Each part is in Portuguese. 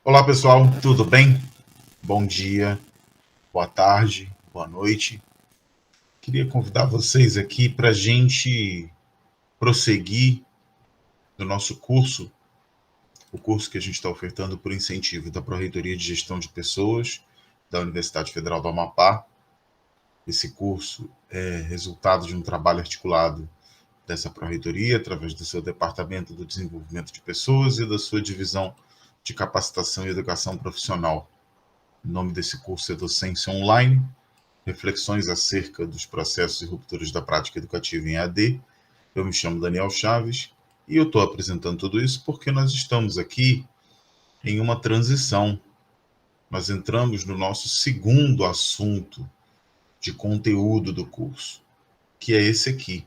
Olá pessoal, tudo bem? Bom dia, boa tarde, boa noite. Queria convidar vocês aqui para a gente prosseguir no nosso curso, o curso que a gente está ofertando por incentivo da Pró-Reitoria de Gestão de Pessoas da Universidade Federal do Amapá. Esse curso é resultado de um trabalho articulado dessa Pró-Reitoria através do seu Departamento do Desenvolvimento de Pessoas e da sua Divisão de Capacitação e Educação Profissional. O nome desse curso é Docência Online, reflexões acerca dos processos e rupturas da prática educativa em EAD. Eu me chamo Daniel Chaves e eu estou apresentando tudo isso porque nós estamos aqui em uma transição. Nós entramos no nosso segundo assunto de conteúdo do curso, que é esse aqui.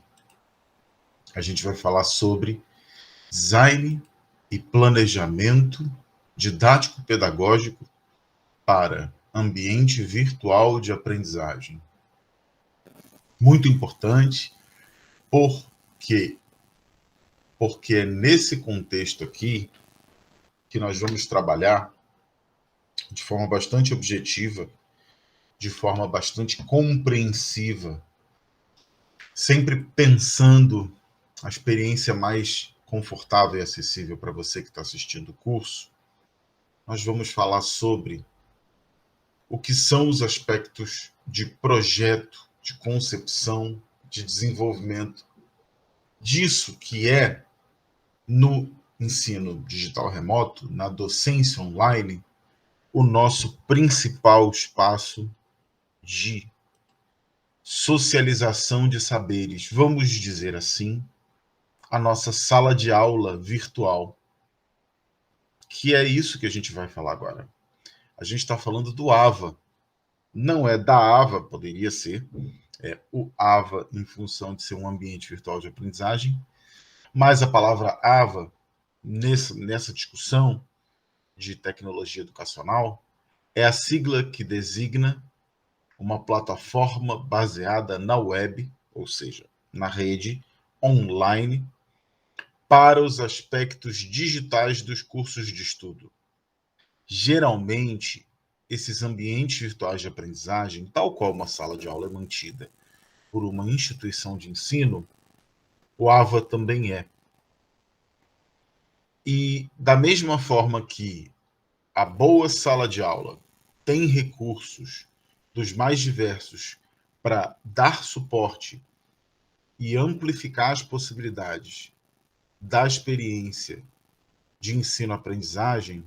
A gente vai falar sobre design e planejamento didático-pedagógico para ambiente virtual de aprendizagem. Muito importante, porque é nesse contexto aqui que nós vamos trabalhar de forma bastante objetiva, de forma bastante compreensiva, sempre pensando a experiência mais confortável e acessível para você que está assistindo o curso. Nós vamos falar sobre o que são os aspectos de projeto, de concepção, de desenvolvimento, disso que é no ensino digital remoto, na docência online, o nosso principal espaço de socialização de saberes, vamos dizer assim, a nossa sala de aula virtual, que é isso que a gente vai falar agora. A gente está falando do AVA, não é da AVA, poderia ser, é o AVA em função de ser um ambiente virtual de aprendizagem, mas a palavra AVA, nessa discussão de tecnologia educacional, é a sigla que designa uma plataforma baseada na web, ou seja, na rede online, para os aspectos digitais dos cursos de estudo. Geralmente, esses ambientes virtuais de aprendizagem, tal qual uma sala de aula é mantida por uma instituição de ensino, o AVA também é. E da mesma forma que a boa sala de aula tem recursos dos mais diversos para dar suporte e amplificar as possibilidades da experiência de ensino-aprendizagem,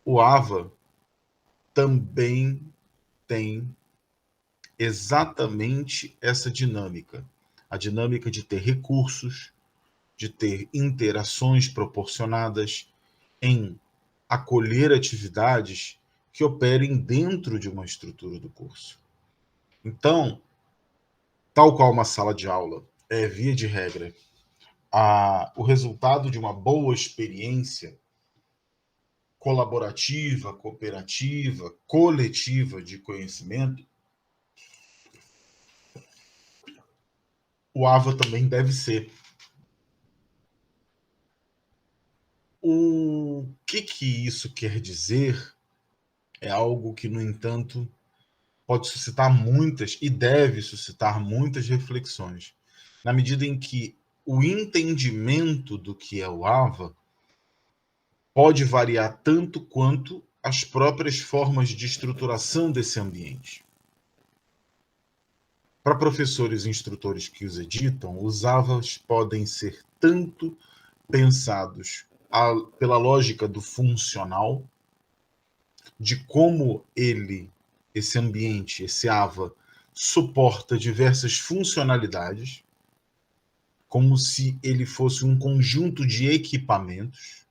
o AVA também tem exatamente essa dinâmica. A dinâmica de ter recursos, de ter interações proporcionadas, em acolher atividades que operem dentro de uma estrutura do curso. Então, tal qual uma sala de aula é, via de regra, o resultado de uma boa experiência colaborativa, cooperativa, coletiva de conhecimento, o AVA também deve ser. O que isso quer dizer é algo que, no entanto, pode suscitar muitas e deve suscitar muitas reflexões, na medida em que o entendimento do que é o AVA pode variar tanto quanto as próprias formas de estruturação desse ambiente. Para professores e instrutores que os editam, os AVAs podem ser tanto pensados pela lógica do funcional, de como esse ambiente, esse AVA, suporta diversas funcionalidades, como se ele fosse um conjunto de equipamentos,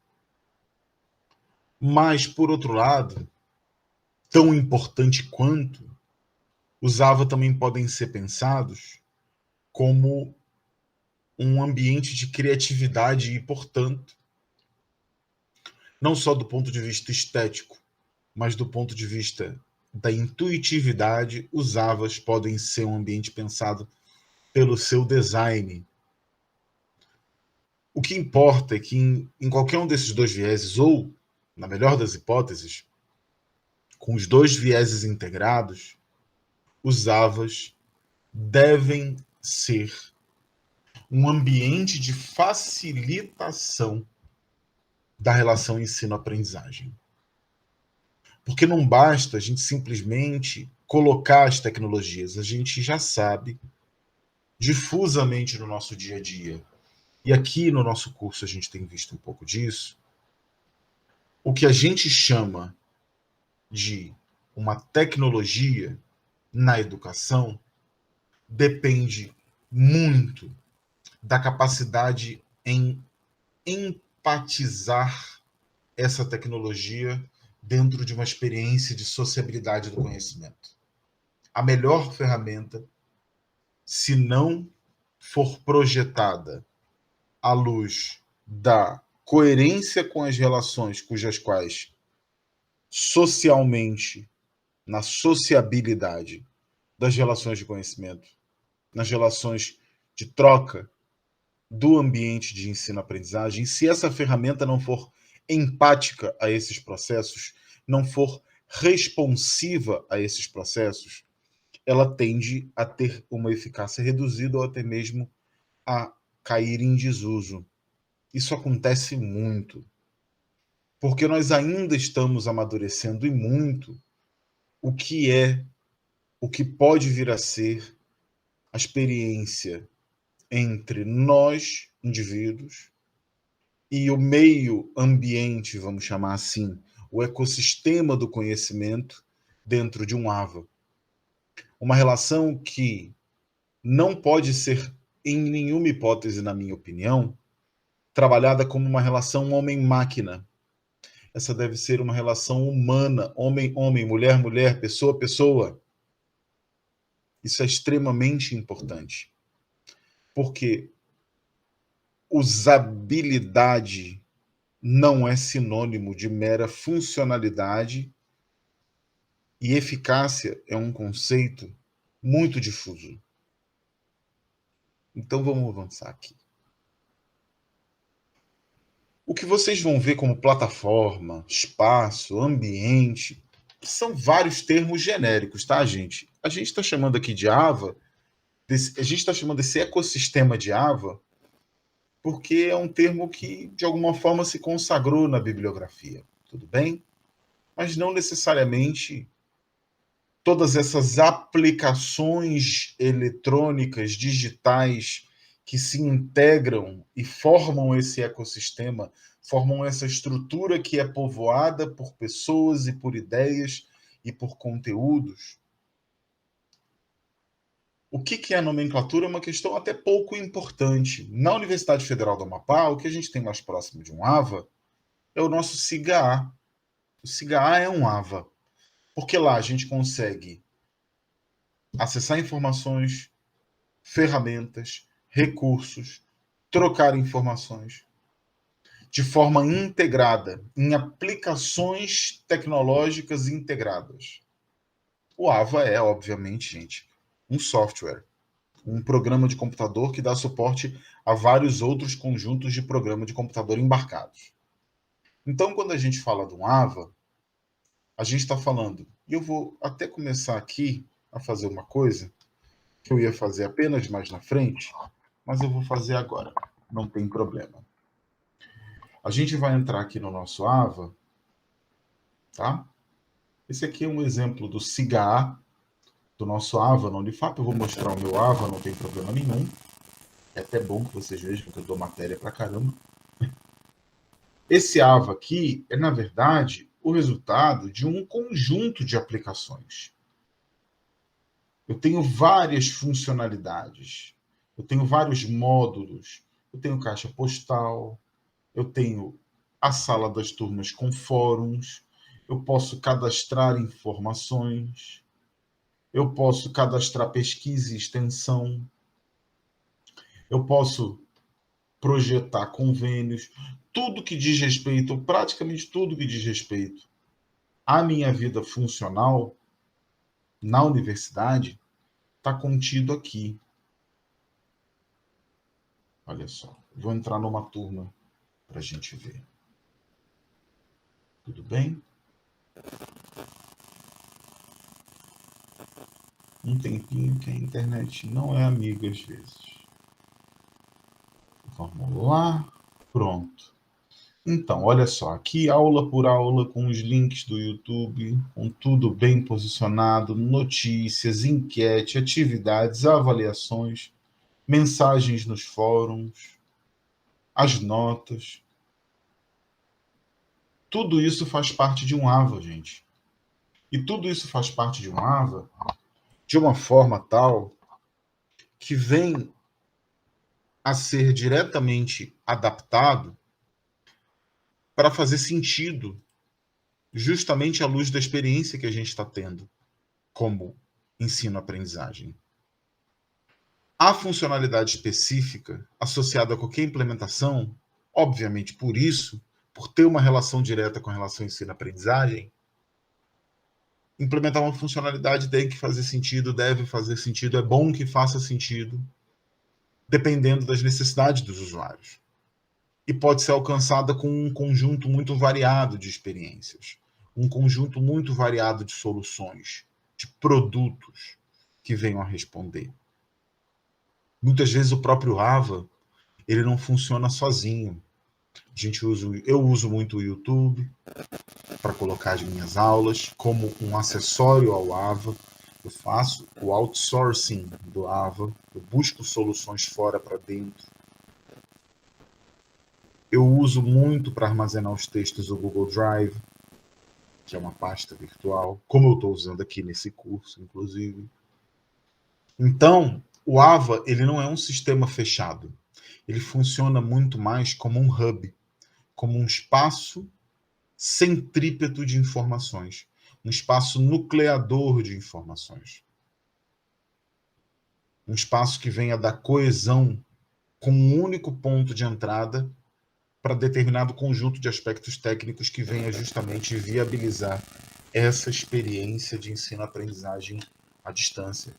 mas, por outro lado, tão importante quanto, os AVA também podem ser pensados como um ambiente de criatividade e, portanto, não só do ponto de vista estético, mas do ponto de vista da intuitividade, os AVAs podem ser um ambiente pensado pelo seu design. O que importa é que em qualquer um desses dois vieses, ou, na melhor das hipóteses, com os dois vieses integrados, os AVAs devem ser um ambiente de facilitação da relação ensino-aprendizagem. Porque não basta a gente simplesmente colocar as tecnologias, a gente já sabe difusamente no nosso dia a dia. E aqui no nosso curso a gente tem visto um pouco disso. O que a gente chama de uma tecnologia na educação depende muito da capacidade em empatizar essa tecnologia dentro de uma experiência de sociabilidade do conhecimento. A melhor ferramenta, se não for projetada à luz da coerência com as relações cujas quais socialmente, na sociabilidade das relações de conhecimento, nas relações de troca do ambiente de ensino-aprendizagem, se essa ferramenta não for empática a esses processos, não for responsiva a esses processos, ela tende a ter uma eficácia reduzida ou até mesmo a cair em desuso. Isso acontece muito, porque nós ainda estamos amadurecendo e muito o que pode vir a ser a experiência entre nós, indivíduos, e o meio ambiente, vamos chamar assim, o ecossistema do conhecimento dentro de um AVA. Uma relação que não pode ser, em nenhuma hipótese, na minha opinião, trabalhada como uma relação homem-máquina. Essa deve ser uma relação humana, homem-homem, mulher-mulher, pessoa-pessoa. Isso é extremamente importante. Porque usabilidade não é sinônimo de mera funcionalidade e eficácia é um conceito muito difuso. Então vamos avançar aqui. O que vocês vão ver como plataforma, espaço, ambiente, são vários termos genéricos, tá, gente? A gente está chamando aqui de AVA, a gente está chamando esse ecossistema de AVA porque é um termo que, de alguma forma, se consagrou na bibliografia, tudo bem? Mas não necessariamente todas essas aplicações eletrônicas, digitais, que se integram e formam esse ecossistema, formam essa estrutura que é povoada por pessoas e por ideias e por conteúdos. O que é a nomenclatura é uma questão até pouco importante. Na Universidade Federal do Amapá, o que a gente tem mais próximo de um AVA é o nosso SIGA-A. O SIGA-A é um AVA, porque lá a gente consegue acessar informações, ferramentas, recursos, trocar informações de forma integrada, em aplicações tecnológicas integradas. O AVA é, obviamente, gente, um software, um programa de computador que dá suporte a vários outros conjuntos de programa de computador embarcados. Então, quando a gente fala de um AVA, a gente está falando, e eu vou até começar aqui a fazer uma coisa que eu ia fazer apenas mais na frente, mas eu vou fazer agora, não tem problema. A gente vai entrar aqui no nosso AVA, tá? Esse aqui é um exemplo do SIGA, do nosso AVA na Unifap. Eu vou mostrar o meu AVA, não tem problema nenhum. É até bom que vocês vejam que eu dou matéria pra caramba. Esse AVA aqui é, na verdade, o resultado de um conjunto de aplicações. Eu tenho várias funcionalidades, eu tenho vários módulos, eu tenho caixa postal, eu tenho a sala das turmas com fóruns, eu posso cadastrar informações, eu posso cadastrar pesquisa e extensão, eu posso projetar convênios, tudo que diz respeito, praticamente tudo que diz respeito à minha vida funcional na universidade está contido aqui. Olha só. Vou entrar numa turma para a gente ver. Tudo bem? Um tempinho que a internet não é amiga às vezes. Vamos lá. Pronto. Então, olha só, aqui aula por aula com os links do YouTube, com tudo bem posicionado, notícias, enquete, atividades, avaliações, mensagens nos fóruns, as notas. Tudo isso faz parte de um AVA, gente. E tudo isso faz parte de um AVA de uma forma tal que vem a ser diretamente adaptado para fazer sentido justamente à luz da experiência que a gente está tendo como ensino-aprendizagem. A funcionalidade específica associada a qualquer implementação, obviamente por isso, por ter uma relação direta com a relação ensino-aprendizagem, implementar uma funcionalidade tem que fazer sentido, deve fazer sentido, é bom que faça sentido, dependendo das necessidades dos usuários. E pode ser alcançada com um conjunto muito variado de experiências, um conjunto muito variado de soluções, de produtos que venham a responder. Muitas vezes o próprio AVA ele não funciona sozinho. Eu uso muito o YouTube para colocar as minhas aulas como um acessório ao AVA. Eu faço o outsourcing do AVA, eu busco soluções fora para dentro. Eu uso muito para armazenar os textos o Google Drive, que é uma pasta virtual, como eu estou usando aqui nesse curso, inclusive. Então, o AVA ele não é um sistema fechado. Ele funciona muito mais como um hub, como um espaço centrípeto de informações, um espaço nucleador de informações. Um espaço que venha da coesão com um único ponto de entrada para determinado conjunto de aspectos técnicos que venha justamente viabilizar essa experiência de ensino-aprendizagem à distância.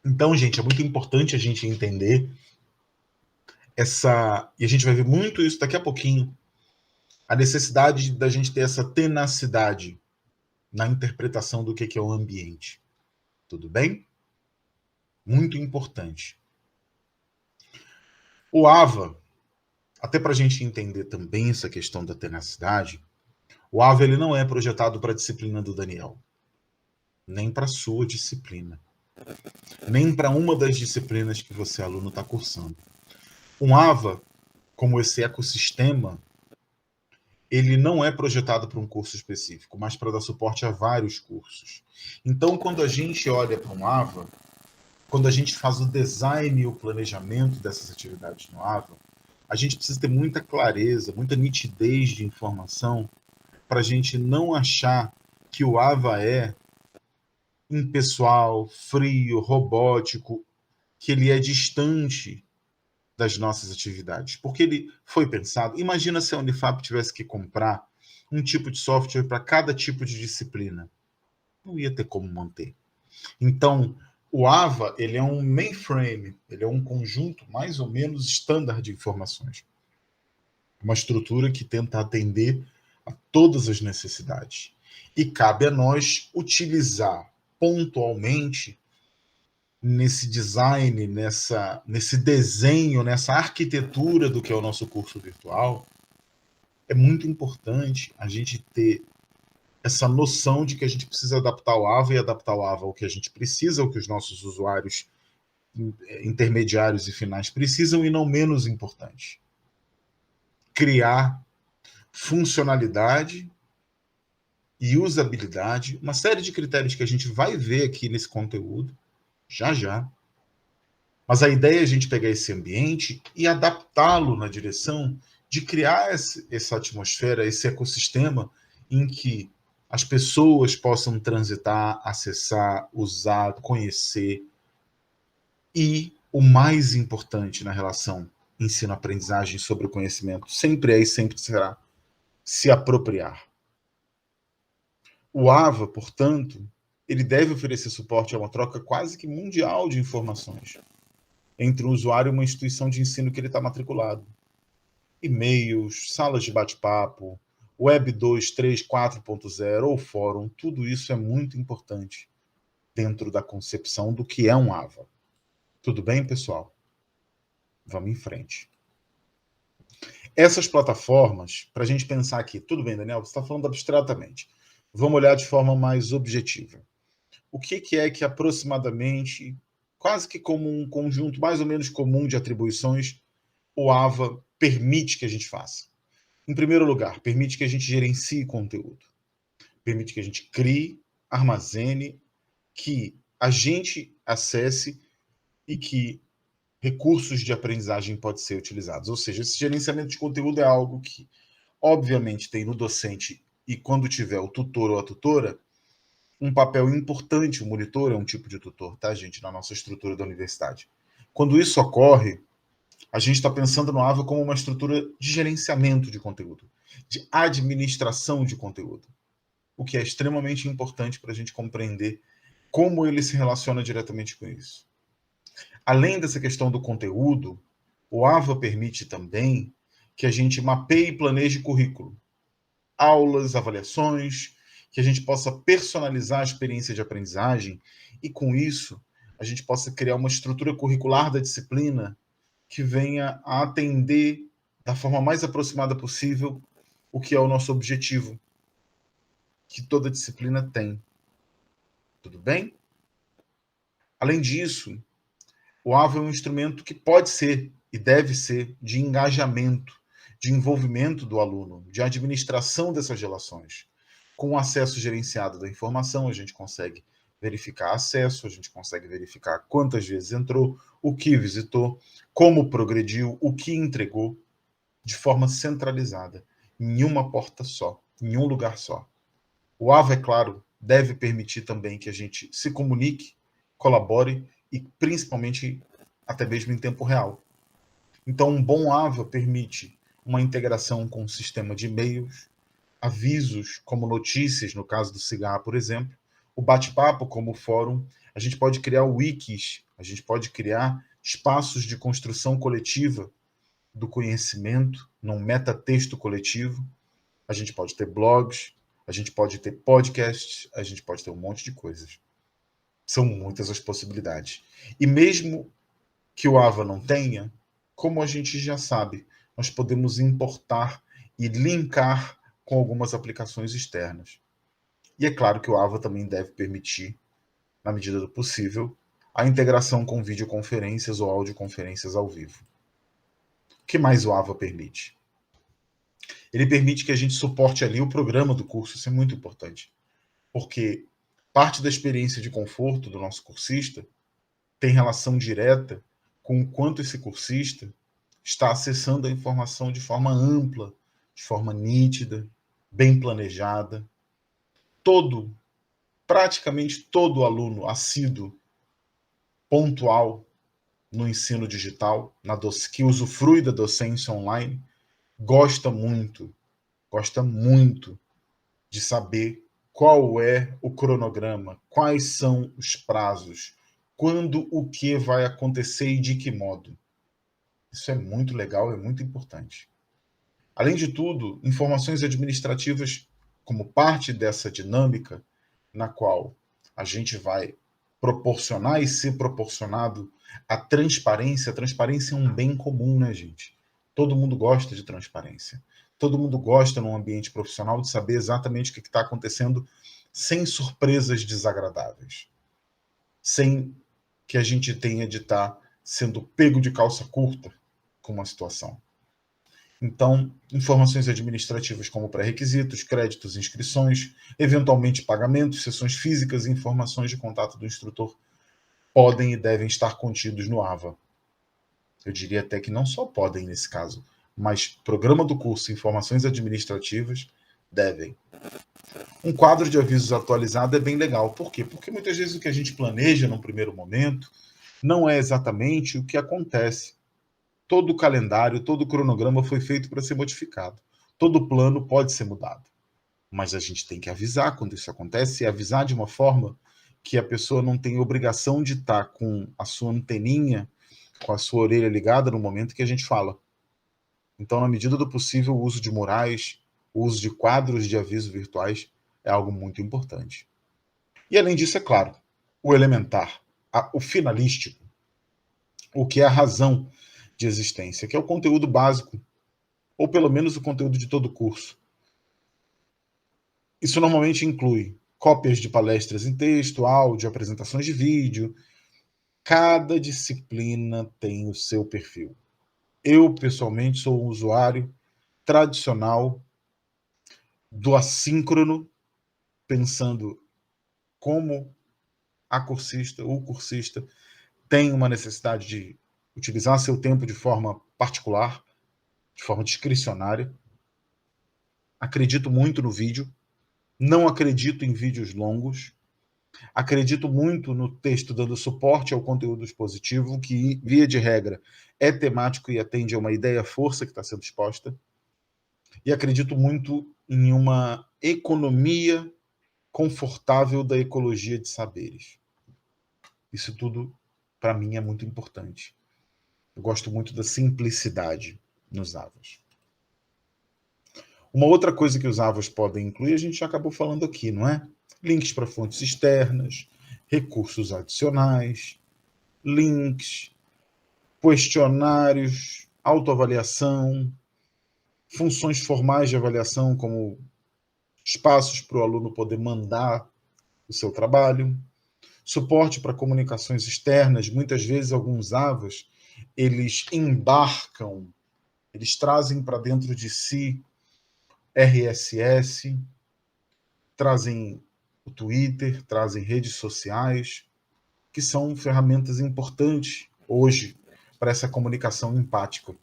Então, gente, é muito importante a gente entender e a gente vai ver muito isso daqui a pouquinho, a necessidade da gente ter essa tenacidade na interpretação do que é o ambiente. Tudo bem? Muito importante. O AVA, até para a gente entender também essa questão da tenacidade, o AVA ele não é projetado para a disciplina do Daniel, nem para a sua disciplina, nem para uma das disciplinas que você, aluno, está cursando. Um AVA, como esse ecossistema, ele não é projetado para um curso específico, mas para dar suporte a vários cursos. Então, quando a gente olha para um AVA, quando a gente faz o design e o planejamento dessas atividades no AVA, a gente precisa ter muita clareza, muita nitidez de informação para a gente não achar que o AVA é impessoal, frio, robótico, que ele é distante das nossas atividades, porque ele foi pensado. Imagina se a Unifap tivesse que comprar um tipo de software para cada tipo de disciplina. Não ia ter como manter. Então, o AVA ele é um mainframe, ele é um conjunto mais ou menos estándar de informações. Uma estrutura que tenta atender a todas as necessidades. E cabe a nós utilizar pontualmente nesse design, nesse desenho, nessa arquitetura do que é o nosso curso virtual, é muito importante a gente ter essa noção de que a gente precisa adaptar o AVA e adaptar o AVA ao que a gente precisa, ao que os nossos usuários intermediários e finais precisam, e não menos importante, criar funcionalidade e usabilidade, uma série de critérios que a gente vai ver aqui nesse conteúdo, já já. Mas a ideia é a gente pegar esse ambiente e adaptá-lo na direção de criar essa atmosfera, esse ecossistema em que as pessoas possam transitar, acessar, usar, conhecer. E o mais importante na relação ensino-aprendizagem sobre o conhecimento sempre é e sempre será se apropriar. O AVA, portanto, ele deve oferecer suporte a uma troca quase que mundial de informações. entre um usuário e uma instituição de ensino que ele está matriculado. E-mails, salas de bate-papo, Web 2, 3, 4.0 ou fórum, tudo isso é muito importante dentro da concepção do que é um AVA. Tudo bem, pessoal? Vamos em frente. Essas plataformas, para a gente pensar aqui, tudo bem, Daniel, você está falando abstratamente. Vamos olhar de forma mais objetiva. O que é que aproximadamente, quase que como um conjunto mais ou menos comum de atribuições, o AVA permite que a gente faça? Em primeiro lugar, permite que a gente gerencie conteúdo. Permite que a gente crie, armazene, que a gente acesse e que recursos de aprendizagem podem ser utilizados. Ou seja, esse gerenciamento de conteúdo é algo que, obviamente, tem no docente e quando tiver o tutor ou a tutora, um papel importante. O monitor é um tipo de tutor, tá, gente, na nossa estrutura da universidade. Quando isso ocorre, a gente está pensando no AVA como uma estrutura de gerenciamento de conteúdo, de administração de conteúdo, o que é extremamente importante para a gente compreender como ele se relaciona diretamente com isso. Além dessa questão do conteúdo, o AVA permite também que a gente mapeie e planeje currículo, aulas, avaliações, que a gente possa personalizar a experiência de aprendizagem e, com isso, a gente possa criar uma estrutura curricular da disciplina que venha a atender da forma mais aproximada possível o que é o nosso objetivo, que toda disciplina tem. Tudo bem? Além disso, o AVA é um instrumento que pode ser e deve ser de engajamento, de envolvimento do aluno, de administração dessas relações. Com o acesso gerenciado da informação, a gente consegue verificar acesso, a gente consegue verificar quantas vezes entrou, o que visitou, como progrediu, o que entregou, de forma centralizada, em uma porta só, em um lugar só. O AVA, é claro, deve permitir também que a gente se comunique, colabore e, principalmente, até mesmo em tempo real. Então, um bom AVA permite uma integração com o sistema de e-mails, avisos, como notícias, no caso do Cigar, por exemplo, o bate-papo, como o fórum. A gente pode criar wikis, a gente pode criar espaços de construção coletiva do conhecimento, num metatexto coletivo. A gente pode ter blogs, a gente pode ter podcasts, a gente pode ter um monte de coisas. São muitas as possibilidades. E mesmo que o AVA não tenha, como a gente já sabe, nós podemos importar e linkar com algumas aplicações externas. E é claro que o AVA também deve permitir, na medida do possível, a integração com videoconferências ou audioconferências ao vivo. O que mais o AVA permite? Ele permite que a gente suporte ali o programa do curso, isso é muito importante, porque parte da experiência de conforto do nosso cursista tem relação direta com o quanto esse cursista está acessando a informação de forma ampla, de forma nítida, bem planejada. Praticamente todo aluno assíduo, pontual no ensino digital, que usufrui da docência online, gosta muito de saber qual é o cronograma, quais são os prazos, quando o que vai acontecer e de que modo. Isso é muito legal, é muito importante. Além de tudo, informações administrativas como parte dessa dinâmica na qual a gente vai proporcionar e ser proporcionado a transparência. A transparência é um bem comum, né, gente? Todo mundo gosta de transparência. Todo mundo gosta, num ambiente profissional, de saber exatamente o que está acontecendo sem surpresas desagradáveis. Sem que a gente tenha de estar sendo pego de calça curta com uma situação. Então, informações administrativas como pré-requisitos, créditos, inscrições, eventualmente pagamentos, sessões físicas e informações de contato do instrutor podem e devem estar contidos no AVA. Eu diria até que não só podem nesse caso, mas programa do curso e informações administrativas devem. Um quadro de avisos atualizado é bem legal. Por quê? Porque muitas vezes o que a gente planeja num primeiro momento não é exatamente o que acontece. Todo o calendário, todo o cronograma foi feito para ser modificado. Todo plano pode ser mudado. Mas a gente tem que avisar quando isso acontece e avisar de uma forma que a pessoa não tenha obrigação de estar com a sua anteninha com a sua orelha ligada no momento que a gente fala. Então, na medida do possível, o uso de murais, o uso de quadros de aviso virtuais é algo muito importante. E além disso, é claro, o elementar, o finalístico, o que é a razão de existência, que é o conteúdo básico, ou pelo menos o conteúdo de todo o curso. Isso normalmente inclui cópias de palestras em texto, áudio, apresentações de vídeo. Cada disciplina tem o seu perfil. Eu, pessoalmente, sou um usuário tradicional do assíncrono, pensando como o cursista tem uma necessidade de utilizar seu tempo de forma particular, de forma discricionária. Acredito muito no vídeo, não acredito em vídeos longos, acredito muito no texto dando suporte ao conteúdo expositivo, que, via de regra, é temático e atende a uma ideia-força que está sendo exposta. E acredito muito em uma economia confortável da ecologia de saberes. Isso tudo, para mim, é muito importante. Eu gosto muito da simplicidade nos AVAs. Uma outra coisa que os AVAs podem incluir, a gente já acabou falando aqui, não é? Links para fontes externas, recursos adicionais, links, questionários, autoavaliação, funções formais de avaliação, como espaços para o aluno poder mandar o seu trabalho, suporte para comunicações externas. Muitas vezes, alguns AVAs, eles embarcam, eles trazem para dentro de si RSS, trazem o Twitter, trazem redes sociais, que são ferramentas importantes hoje para essa comunicação empática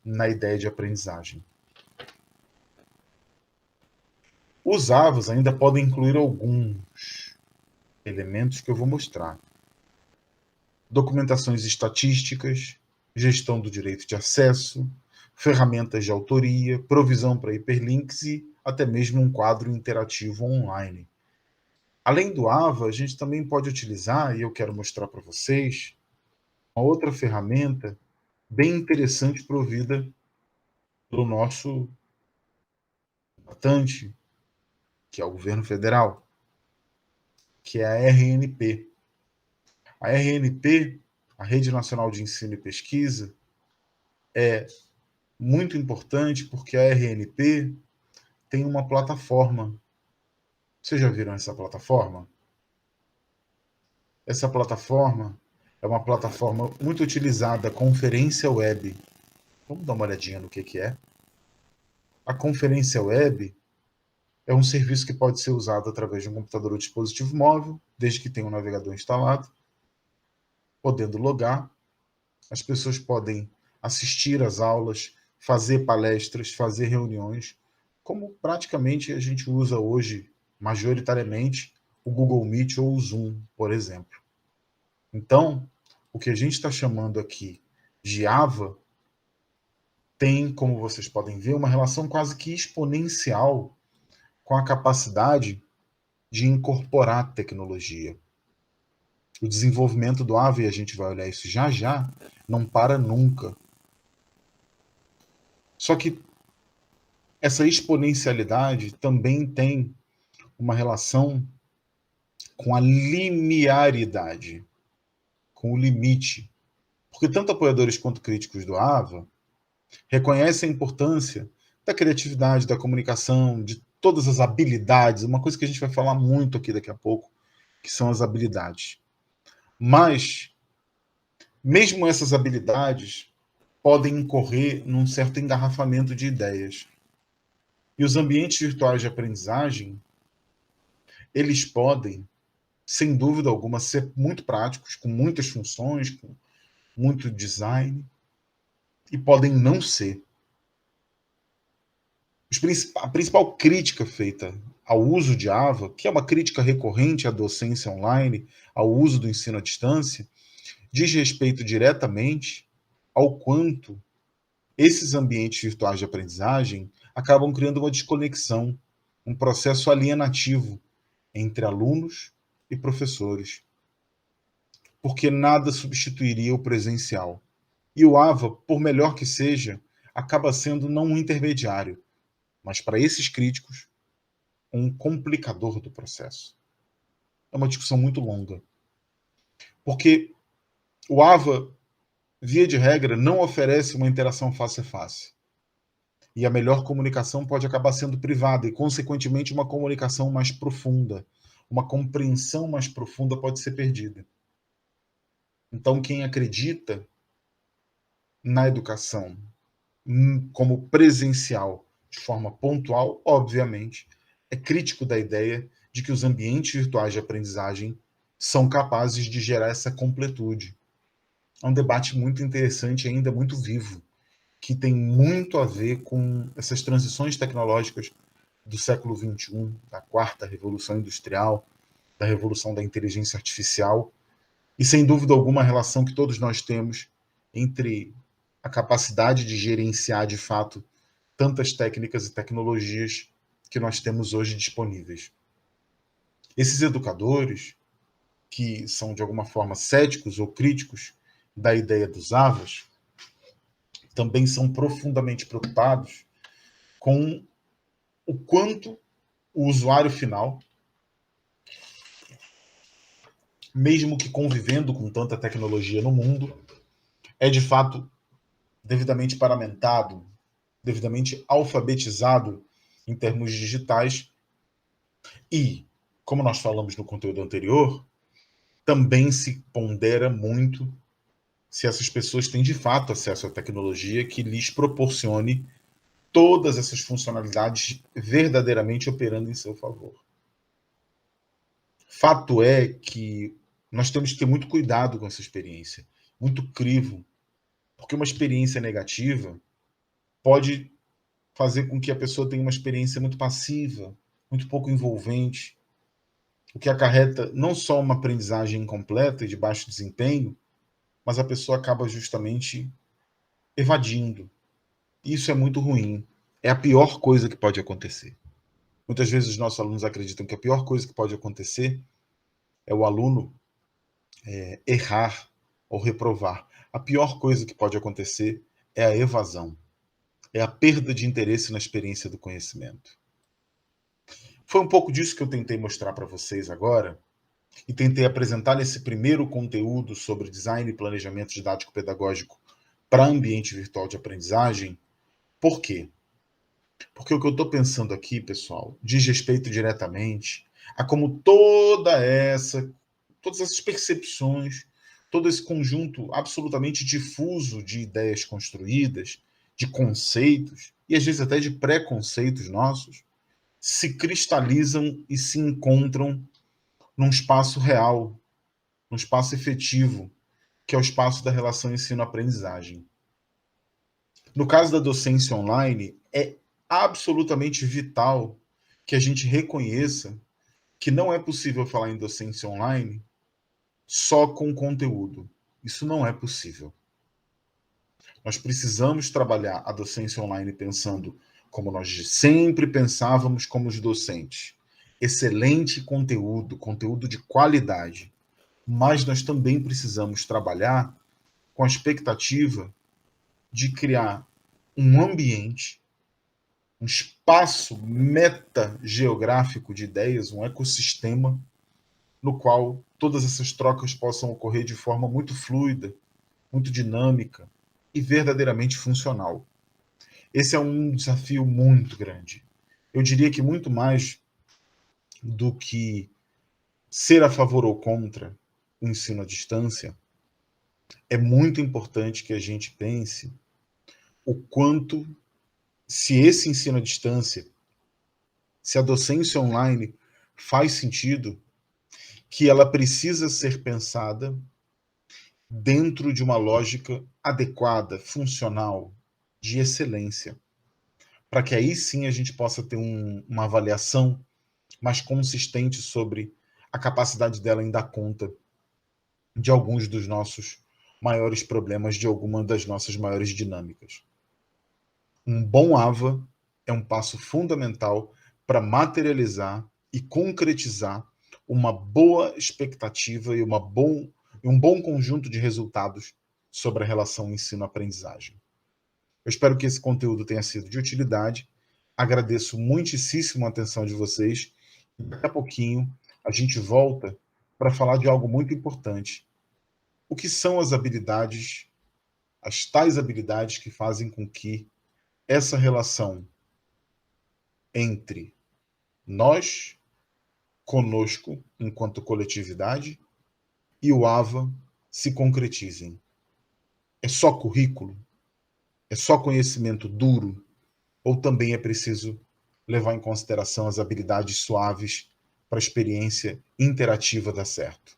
na ideia de aprendizagem. Os AVAs ainda podem incluir alguns elementos que eu vou mostrar. Documentações estatísticas, gestão do direito de acesso, ferramentas de autoria, provisão para hiperlinks e até mesmo um quadro interativo online. Além do AVA, a gente também pode utilizar, e eu quero mostrar para vocês, uma outra ferramenta bem interessante provida pelo nosso tratante, que é o governo federal, que é a RNP. A RNP, a Rede Nacional de Ensino e Pesquisa, é muito importante porque a RNP tem uma plataforma. Vocês já viram essa plataforma? Essa plataforma é uma plataforma muito utilizada, a Conferência Web. Vamos dar uma olhadinha no que é. A Conferência Web é um serviço que pode ser usado através de um computador ou dispositivo móvel, desde que tenha um navegador instalado, podendo logar. As pessoas podem assistir às aulas, fazer palestras, fazer reuniões, como praticamente a gente usa hoje, majoritariamente, o Google Meet ou o Zoom, por exemplo. Então, o que a gente está chamando aqui de AVA tem, como vocês podem ver, uma relação quase que exponencial com a capacidade de incorporar tecnologia. O desenvolvimento do AVA, e a gente vai olhar isso já já, não para nunca. Só que essa exponencialidade também tem uma relação com a linearidade, com o limite. Porque tanto apoiadores quanto críticos do AVA reconhecem a importância da criatividade, da comunicação, de todas as habilidades, uma coisa que a gente vai falar muito aqui daqui a pouco, que são as habilidades. Mas, mesmo essas habilidades podem incorrer num certo engarrafamento de ideias. E os ambientes virtuais de aprendizagem, eles podem, sem dúvida alguma, ser muito práticos, com muitas funções, com muito design, e podem não ser. A principal crítica feita ao uso de AVA, que é uma crítica recorrente à docência online, ao uso do ensino à distância, diz respeito diretamente ao quanto esses ambientes virtuais de aprendizagem acabam criando uma desconexão, um processo alienativo entre alunos e professores. porque nada substituiria o presencial. E o AVA, por melhor que seja, acaba sendo não um intermediário, mas para esses críticos, um complicador do processo. É uma discussão muito longa, porque o AVA, via de regra, não oferece uma interação face a face. E a melhor comunicação pode acabar sendo privada e, consequentemente, uma comunicação mais profunda, uma compreensão mais profunda pode ser perdida. Então, quem acredita na educação como presencial de forma pontual, obviamente, é crítico da ideia de que os ambientes virtuais de aprendizagem são capazes de gerar essa completude. É um debate muito interessante, ainda muito vivo, que tem muito a ver com essas transições tecnológicas do século XXI, da quarta revolução industrial, da revolução da inteligência artificial, e sem dúvida alguma a relação que todos nós temos entre a capacidade de gerenciar de fato tantas técnicas e tecnologias que nós temos hoje disponíveis. Esses educadores, que são de alguma forma céticos ou críticos da ideia dos AVAs, também são profundamente preocupados com o quanto o usuário final, mesmo que convivendo com tanta tecnologia no mundo, é de fato devidamente paramentado, devidamente alfabetizado em termos digitais e, como nós falamos no conteúdo anterior, também se pondera muito se essas pessoas têm de fato acesso à tecnologia que lhes proporcione todas essas funcionalidades verdadeiramente operando em seu favor. Fato é que nós temos que ter muito cuidado com essa experiência, muito crivo, porque uma experiência negativa pode fazer com que a pessoa tenha uma experiência muito passiva, muito pouco envolvente, o que acarreta não só uma aprendizagem incompleta e de baixo desempenho, mas a pessoa acaba justamente evadindo. Isso é muito ruim. É a pior coisa que pode acontecer. Muitas vezes os nossos alunos acreditam que a pior coisa que pode acontecer é o aluno errar ou reprovar. A pior coisa que pode acontecer é a evasão, é a perda de interesse na experiência do conhecimento. Foi um pouco disso que eu tentei mostrar para vocês agora e tentei apresentar nesse primeiro conteúdo sobre design e planejamento didático-pedagógico para ambiente virtual de aprendizagem. Por quê? Porque o que eu estou pensando aqui, pessoal, diz respeito diretamente a como todas essas percepções, todo esse conjunto absolutamente difuso de ideias construídas, de conceitos, e às vezes até de preconceitos nossos, se cristalizam e se encontram num espaço real, num espaço efetivo, que é o espaço da relação ensino-aprendizagem. No caso da docência online, é absolutamente vital que a gente reconheça que não é possível falar em docência online só com conteúdo. Isso não é possível. Nós precisamos trabalhar a docência online pensando como nós sempre pensávamos como os docentes. Excelente conteúdo, conteúdo de qualidade. Mas nós também precisamos trabalhar com a expectativa de criar um ambiente, um espaço meta-geográfico de ideias, um ecossistema no qual todas essas trocas possam ocorrer de forma muito fluida, muito dinâmica e verdadeiramente funcional. Esse é um desafio muito grande. Eu diria que muito mais do que ser a favor ou contra o ensino à distância, é muito importante que a gente pense o quanto, se esse ensino à distância, se a docência online faz sentido, que ela precisa ser pensada dentro de uma lógica adequada, funcional, de excelência, para que aí sim a gente possa ter uma avaliação mais consistente sobre a capacidade dela em dar conta de alguns dos nossos maiores problemas, de alguma das nossas maiores dinâmicas. Um bom AVA é um passo fundamental para materializar e concretizar uma boa expectativa e e um bom conjunto de resultados sobre a relação ensino-aprendizagem. Eu espero que esse conteúdo tenha sido de utilidade. Agradeço muitíssimo a atenção de vocês. Daqui a pouquinho a gente volta para falar de algo muito importante. O que são as habilidades, as tais habilidades que fazem com que essa relação entre nós, conosco, enquanto coletividade, e o AVA se concretizem. É só currículo? É só conhecimento duro? Ou também é preciso levar em consideração as habilidades suaves para a experiência interativa dar certo?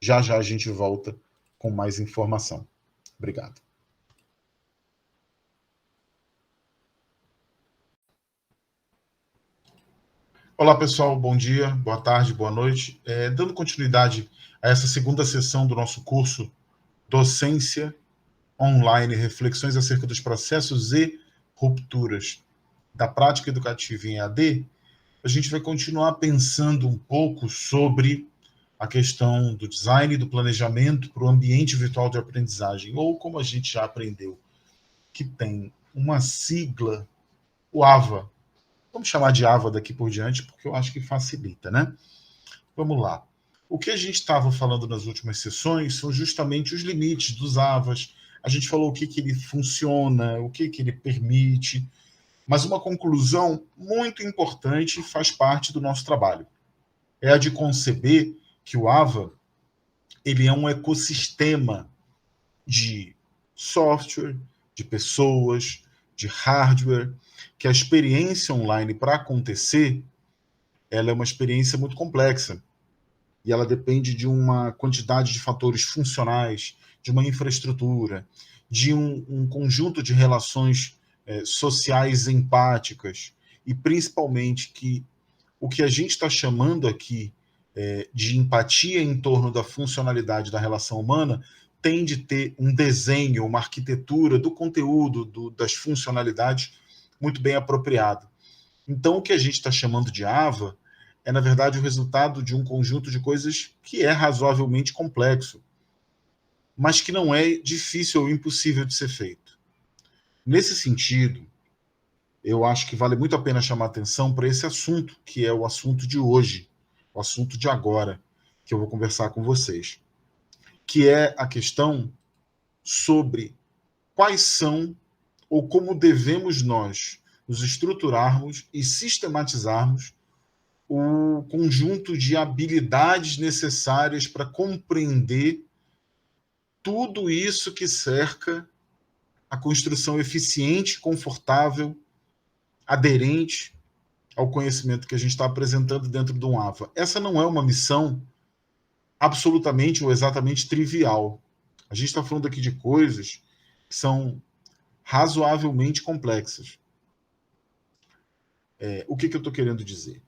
Já já a gente volta com mais informação. Obrigado. Olá, pessoal. Bom dia, boa tarde, boa noite. Dando continuidade a essa segunda sessão do nosso curso Docência Online, reflexões acerca dos processos e rupturas da prática educativa em EAD, a gente vai continuar pensando um pouco sobre a questão do design e do planejamento para o ambiente virtual de aprendizagem, ou como a gente já aprendeu, que tem uma sigla, o AVA. Vamos chamar de AVA daqui por diante, porque eu acho que facilita, né? Vamos lá. O que a gente estava falando nas últimas sessões são justamente os limites dos AVAs. A gente falou o que ele funciona, o que ele permite, mas uma conclusão muito importante faz parte do nosso trabalho. É a de conceber que o AVA ele é um ecossistema de software, de pessoas, de hardware, que a experiência online para acontecer, ela é uma experiência muito complexa e ela depende de uma quantidade de fatores funcionais, de uma infraestrutura, de um conjunto de relações sociais empáticas e principalmente que o que a gente está chamando aqui de empatia em torno da funcionalidade da relação humana tem de ter um desenho, uma arquitetura do conteúdo, das funcionalidades muito bem apropriado. Então, o que a gente está chamando de AVA é, na verdade, o resultado de um conjunto de coisas que é razoavelmente complexo, mas que não é difícil ou impossível de ser feito. Nesse sentido, eu acho que vale muito a pena chamar atenção para esse assunto, que é o assunto de hoje, o assunto de agora, que eu vou conversar com vocês, que é a questão sobre quais são ou como devemos nós nos estruturarmos e sistematizarmos o conjunto de habilidades necessárias para compreender tudo isso que cerca a construção eficiente, confortável, aderente ao conhecimento que a gente está apresentando dentro de um AVA. Essa não é uma missão absolutamente ou exatamente trivial. A gente está falando aqui de coisas que são razoavelmente complexas. O que eu estou querendo dizer?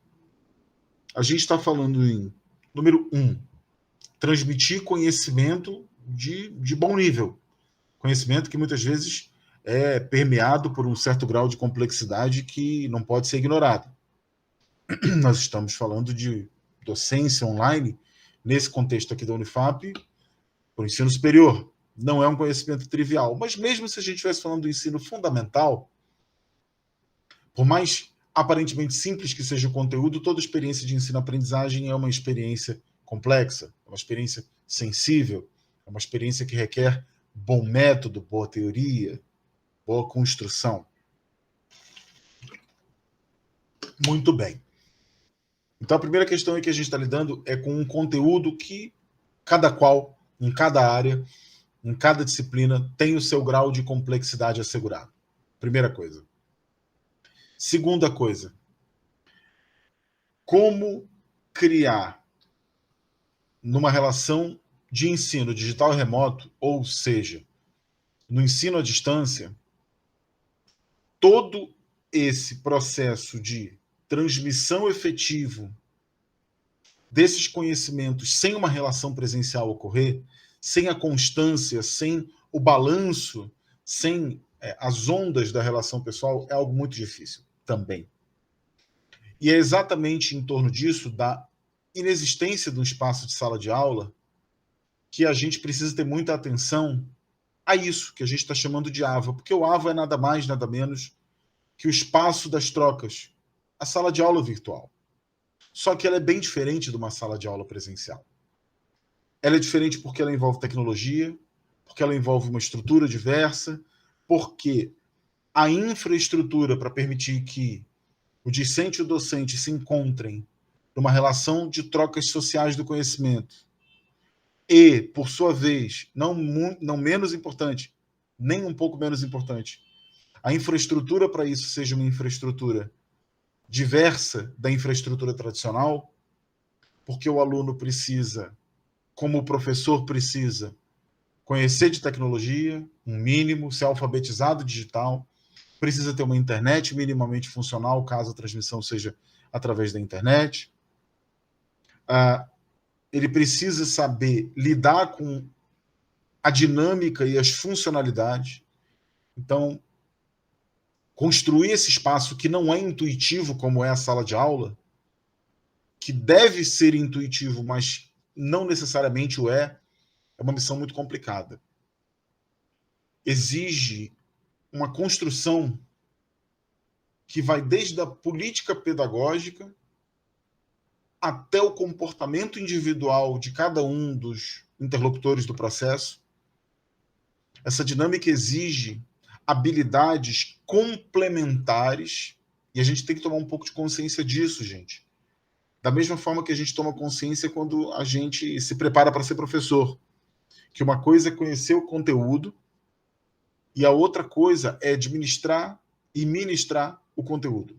A gente está falando em, número 1, transmitir conhecimento de bom nível. Conhecimento que muitas vezes é permeado por um certo grau de complexidade que não pode ser ignorado. Nós estamos falando de docência online, nesse contexto aqui da Unifap, para o ensino superior. Não é um conhecimento trivial. Mas mesmo se a gente estivesse falando do ensino fundamental, por mais aparentemente simples que seja o conteúdo, toda experiência de ensino-aprendizagem é uma experiência complexa, é uma experiência sensível, é uma experiência que requer bom método, boa teoria, boa construção. Muito bem. Então, a primeira questão que a gente está lidando é com um conteúdo que cada qual, em cada área, em cada disciplina, tem o seu grau de complexidade assegurado. Primeira coisa. Segunda coisa. Como criar numa relação de ensino digital e remoto, ou seja, no ensino à distância, todo esse processo de transmissão efetivo desses conhecimentos sem uma relação presencial ocorrer, sem a constância, sem o balanço, sem as ondas da relação pessoal, é algo muito difícil também. E é exatamente em torno disso, da inexistência de um espaço de sala de aula, que a gente precisa ter muita atenção a isso que a gente está chamando de AVA, porque o AVA é nada mais, nada menos que o espaço das trocas, a sala de aula virtual. Só que ela é bem diferente de uma sala de aula presencial. Ela é diferente porque ela envolve tecnologia, porque ela envolve uma estrutura diversa, porque a infraestrutura para permitir que o discente e o docente se encontrem numa relação de trocas sociais do conhecimento e, por sua vez, não menos importante, nem um pouco menos importante, a infraestrutura para isso seja uma infraestrutura diversa da infraestrutura tradicional, porque o aluno precisa, como o professor precisa, conhecer de tecnologia, um mínimo, ser alfabetizado digital, precisa ter uma internet minimamente funcional, caso a transmissão seja através da internet. Ele precisa saber lidar com a dinâmica e as funcionalidades. Então, construir esse espaço que não é intuitivo, como é a sala de aula, que deve ser intuitivo, mas não necessariamente o é uma missão muito complicada. Exige uma construção que vai desde a política pedagógica até o comportamento individual de cada um dos interlocutores do processo. Essa dinâmica exige habilidades complementares e a gente tem que tomar um pouco de consciência disso, gente. Da mesma forma que a gente toma consciência quando a gente se prepara para ser professor, que uma coisa é conhecer o conteúdo e a outra coisa é administrar e ministrar o conteúdo.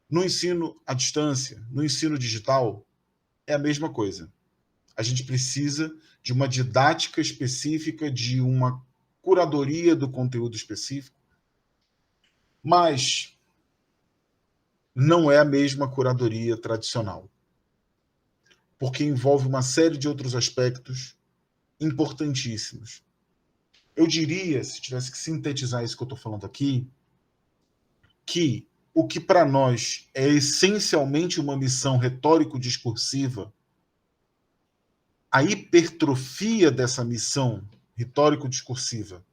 No ensino à distância, no ensino digital, é a mesma coisa. A gente precisa de uma didática específica, de uma curadoria do conteúdo específico, mas não é a mesma curadoria tradicional, porque envolve uma série de outros aspectos importantíssimos. Eu diria, se tivesse que sintetizar isso que eu estou falando aqui, que o que para nós é essencialmente uma missão retórico-discursiva, a hipertrofia dessa missão retórico-discursiva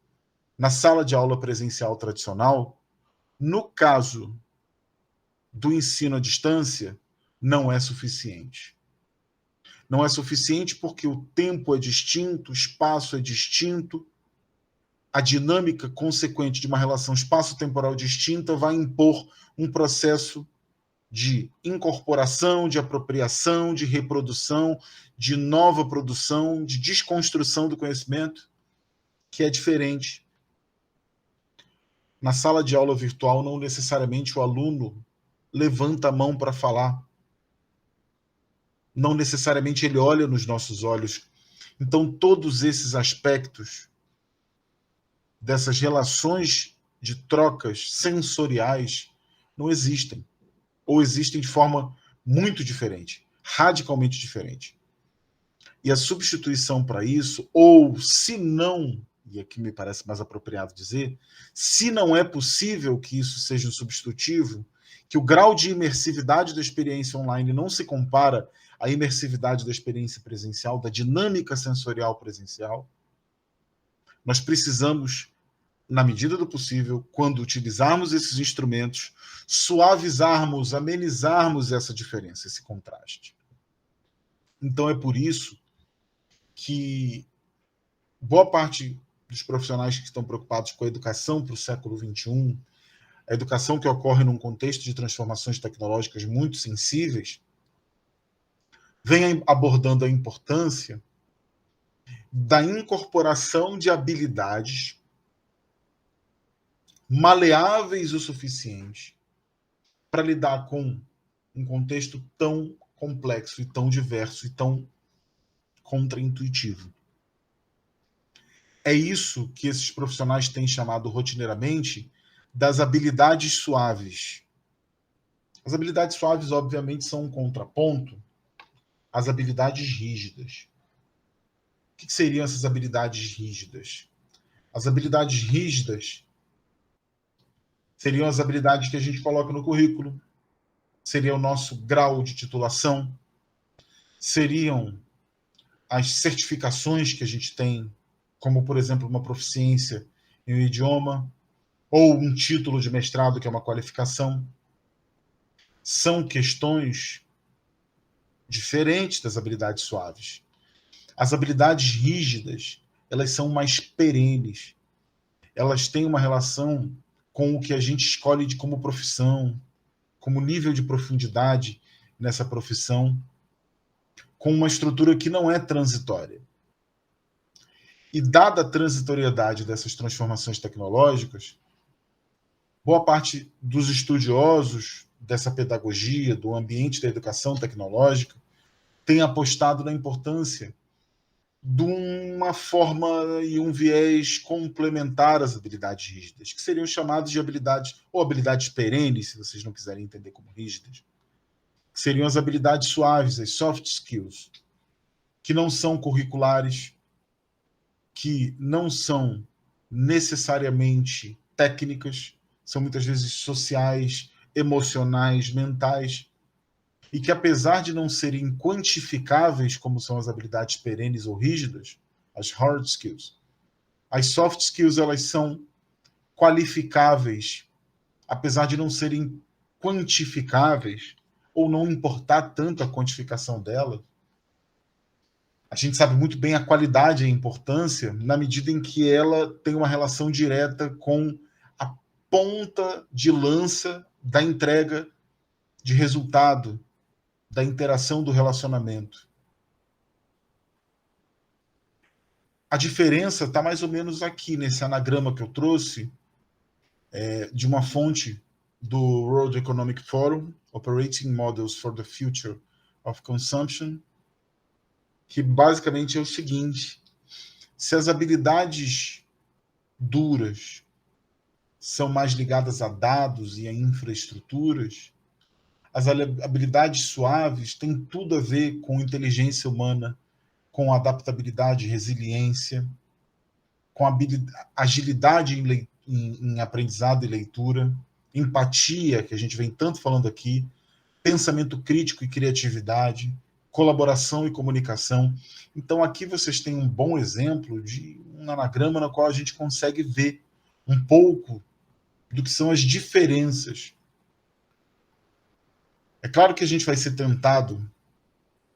na sala de aula presencial tradicional, no caso do ensino à distância, não é suficiente. Não é suficiente porque o tempo é distinto, o espaço é distinto, a dinâmica consequente de uma relação espaço-temporal distinta vai impor um processo de incorporação, de apropriação, de reprodução, de nova produção, de desconstrução do conhecimento, que é diferente. Na sala de aula virtual, não necessariamente o aluno levanta a mão para falar. Não necessariamente ele olha nos nossos olhos. Então, todos esses aspectos dessas relações de trocas sensoriais não existem. Ou existem de forma muito diferente, radicalmente diferente. E a substituição para isso, ou se não, e aqui me parece mais apropriado dizer, se não é possível que isso seja um substitutivo, que o grau de imersividade da experiência online não se compara à imersividade da experiência presencial, da dinâmica sensorial presencial, nós precisamos, na medida do possível, quando utilizarmos esses instrumentos, suavizarmos, amenizarmos essa diferença, esse contraste. Então é por isso que boa parte dos profissionais que estão preocupados com a educação para o século XXI, a educação que ocorre num contexto de transformações tecnológicas muito sensíveis, vem abordando a importância da incorporação de habilidades maleáveis o suficiente para lidar com um contexto tão complexo e tão diverso e tão contraintuitivo. É isso que esses profissionais têm chamado rotineiramente das habilidades suaves. As habilidades suaves, obviamente, são um contraponto às habilidades rígidas. O que seriam essas habilidades rígidas? As habilidades rígidas seriam as habilidades que a gente coloca no currículo, seria o nosso grau de titulação, seriam as certificações que a gente tem, como, por exemplo, uma proficiência em um idioma, ou um título de mestrado, que é uma qualificação, são questões diferentes das habilidades suaves. As habilidades rígidas, elas são mais perenes. Elas têm uma relação com o que a gente escolhe como profissão, como nível de profundidade nessa profissão, com uma estrutura que não é transitória. E dada a transitoriedade dessas transformações tecnológicas, boa parte dos estudiosos dessa pedagogia, do ambiente da educação tecnológica, tem apostado na importância de uma forma e um viés complementar às habilidades rígidas, que seriam chamadas de habilidades, ou habilidades perenes, se vocês não quiserem entender como rígidas, que seriam as habilidades suaves, as soft skills, que não são curriculares, que não são necessariamente técnicas, são muitas vezes sociais, emocionais, mentais, e que apesar de não serem quantificáveis, como são as habilidades perenes ou rígidas, as hard skills, as soft skills elas são qualificáveis, apesar de não serem quantificáveis, ou não importar tanto a quantificação dela. A gente sabe muito bem a qualidade e a importância na medida em que ela tem uma relação direta com a ponta de lança da entrega de resultado, da interação do relacionamento. A diferença está mais ou menos aqui, nesse anagrama que eu trouxe, de uma fonte do World Economic Forum, Operating Models for the Future of Consumption, que basicamente é o seguinte: se as habilidades duras são mais ligadas a dados e a infraestruturas, as habilidades suaves têm tudo a ver com inteligência humana, com adaptabilidade, resiliência, com agilidade em aprendizado e leitura, empatia, que a gente vem tanto falando aqui, pensamento crítico e criatividade, colaboração e comunicação. Então aqui vocês têm um bom exemplo de um anagrama no qual a gente consegue ver um pouco do que são as diferenças. É claro que a gente vai ser tentado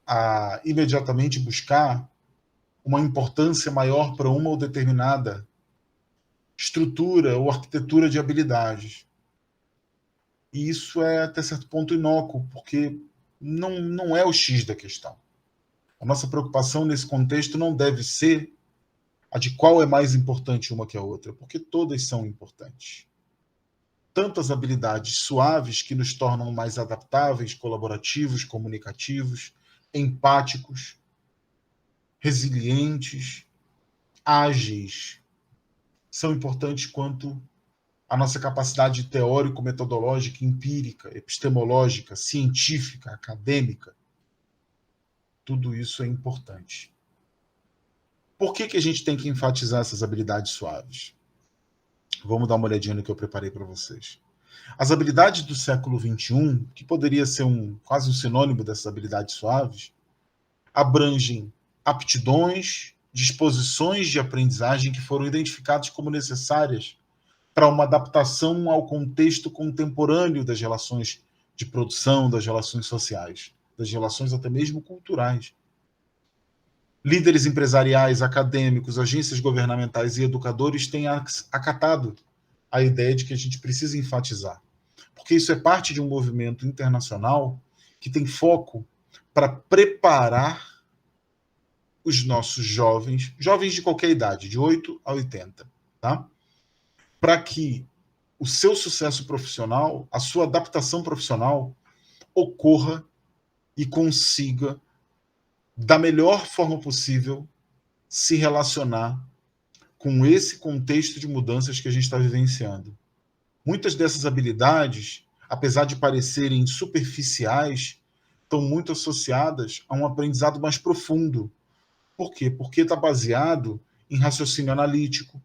a imediatamente buscar uma importância maior para uma ou determinada estrutura ou arquitetura de habilidades. E isso é até certo ponto inócuo, porque não é o X da questão. A nossa preocupação nesse contexto não deve ser a de qual é mais importante uma que a outra, porque todas são importantes. Tanto as habilidades suaves, que nos tornam mais adaptáveis, colaborativos, comunicativos, empáticos, resilientes, ágeis, são importantes quanto a nossa capacidade teórico-metodológica, empírica, epistemológica, científica, acadêmica. Tudo isso é importante. Por que a gente tem que enfatizar essas habilidades suaves? Vamos dar uma olhadinha no que eu preparei para vocês. As habilidades do século XXI, que poderia ser quase um sinônimo dessas habilidades suaves, abrangem aptidões, disposições de aprendizagem que foram identificadas como necessárias para uma adaptação ao contexto contemporâneo das relações de produção, das relações sociais, das relações até mesmo culturais. Líderes empresariais, acadêmicos, agências governamentais e educadores têm acatado a ideia de que a gente precisa enfatizar, porque isso é parte de um movimento internacional que tem foco para preparar os nossos jovens de qualquer idade, de 8 a 80, tá? Para que o seu sucesso profissional, a sua adaptação profissional ocorra e consiga, da melhor forma possível, se relacionar com esse contexto de mudanças que a gente está vivenciando. Muitas dessas habilidades, apesar de parecerem superficiais, estão muito associadas a um aprendizado mais profundo. Por quê? Porque está baseado em raciocínio analítico,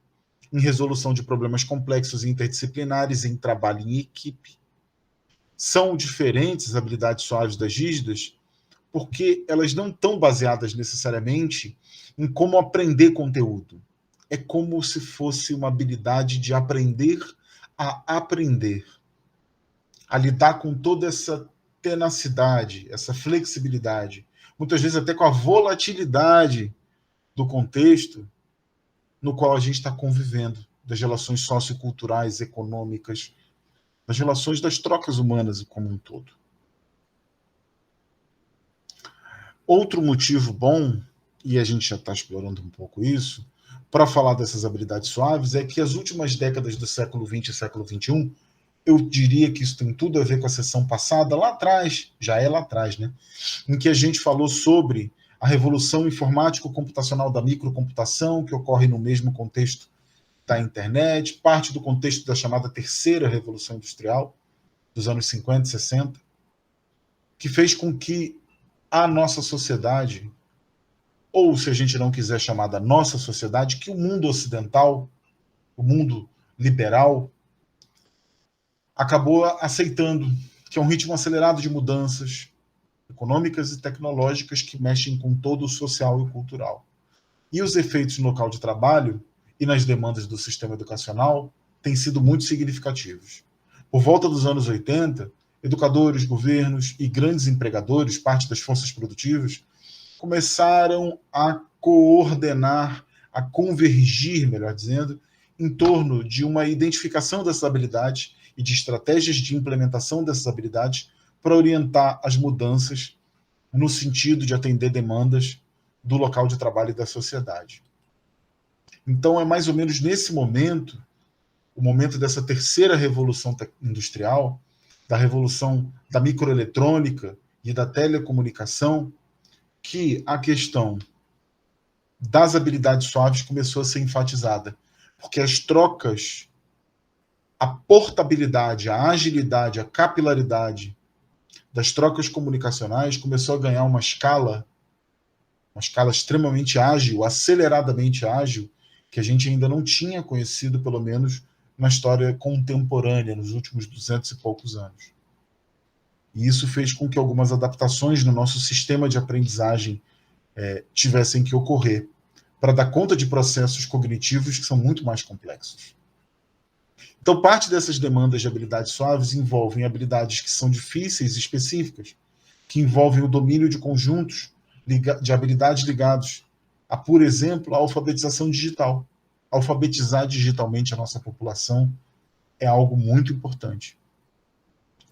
em resolução de problemas complexos e interdisciplinares, em trabalho em equipe. São diferentes as habilidades suaves das rígidas, porque elas não estão baseadas necessariamente em como aprender conteúdo. É como se fosse uma habilidade de aprender, a lidar com toda essa tenacidade, essa flexibilidade, muitas vezes até com a volatilidade do contexto no qual a gente está convivendo, das relações socioculturais, econômicas, das relações das trocas humanas como um todo. Outro motivo bom, e a gente já está explorando um pouco isso, para falar dessas habilidades suaves, é que as últimas décadas do século XX e século XXI, eu diria que isso tem tudo a ver com a sessão passada, lá atrás, já é lá atrás, né? Em que a gente falou sobre a revolução informático-computacional da microcomputação, que ocorre no mesmo contexto da internet, parte do contexto da chamada terceira revolução industrial, dos anos 50 e 60, que fez com que a nossa sociedade, ou se a gente não quiser chamar da nossa sociedade, que o mundo ocidental, o mundo liberal, acabou aceitando que é um ritmo acelerado de mudanças econômicas e tecnológicas que mexem com todo o social e cultural. E os efeitos no local de trabalho e nas demandas do sistema educacional têm sido muito significativos. Por volta dos anos 80, educadores, governos e grandes empregadores, parte das forças produtivas, começaram a coordenar, a convergir, melhor dizendo, em torno de uma identificação dessas habilidades e de estratégias de implementação dessas habilidades para orientar as mudanças no sentido de atender demandas do local de trabalho e da sociedade. Então, é mais ou menos nesse momento, o momento dessa terceira revolução industrial, da revolução da microeletrônica e da telecomunicação, que a questão das habilidades suaves começou a ser enfatizada, porque as trocas, a portabilidade, a agilidade, a capilaridade das trocas comunicacionais começou a ganhar uma escala extremamente ágil, aceleradamente ágil, que a gente ainda não tinha conhecido, pelo menos na história contemporânea, nos últimos 200 e poucos anos. E isso fez com que algumas adaptações no nosso sistema de aprendizagem tivessem que ocorrer para dar conta de processos cognitivos que são muito mais complexos. Então, parte dessas demandas de habilidades suaves envolvem habilidades que são difíceis e específicas, que envolvem o domínio de conjuntos de habilidades ligados a, por exemplo, a alfabetização digital. Alfabetizar digitalmente a nossa população é algo muito importante.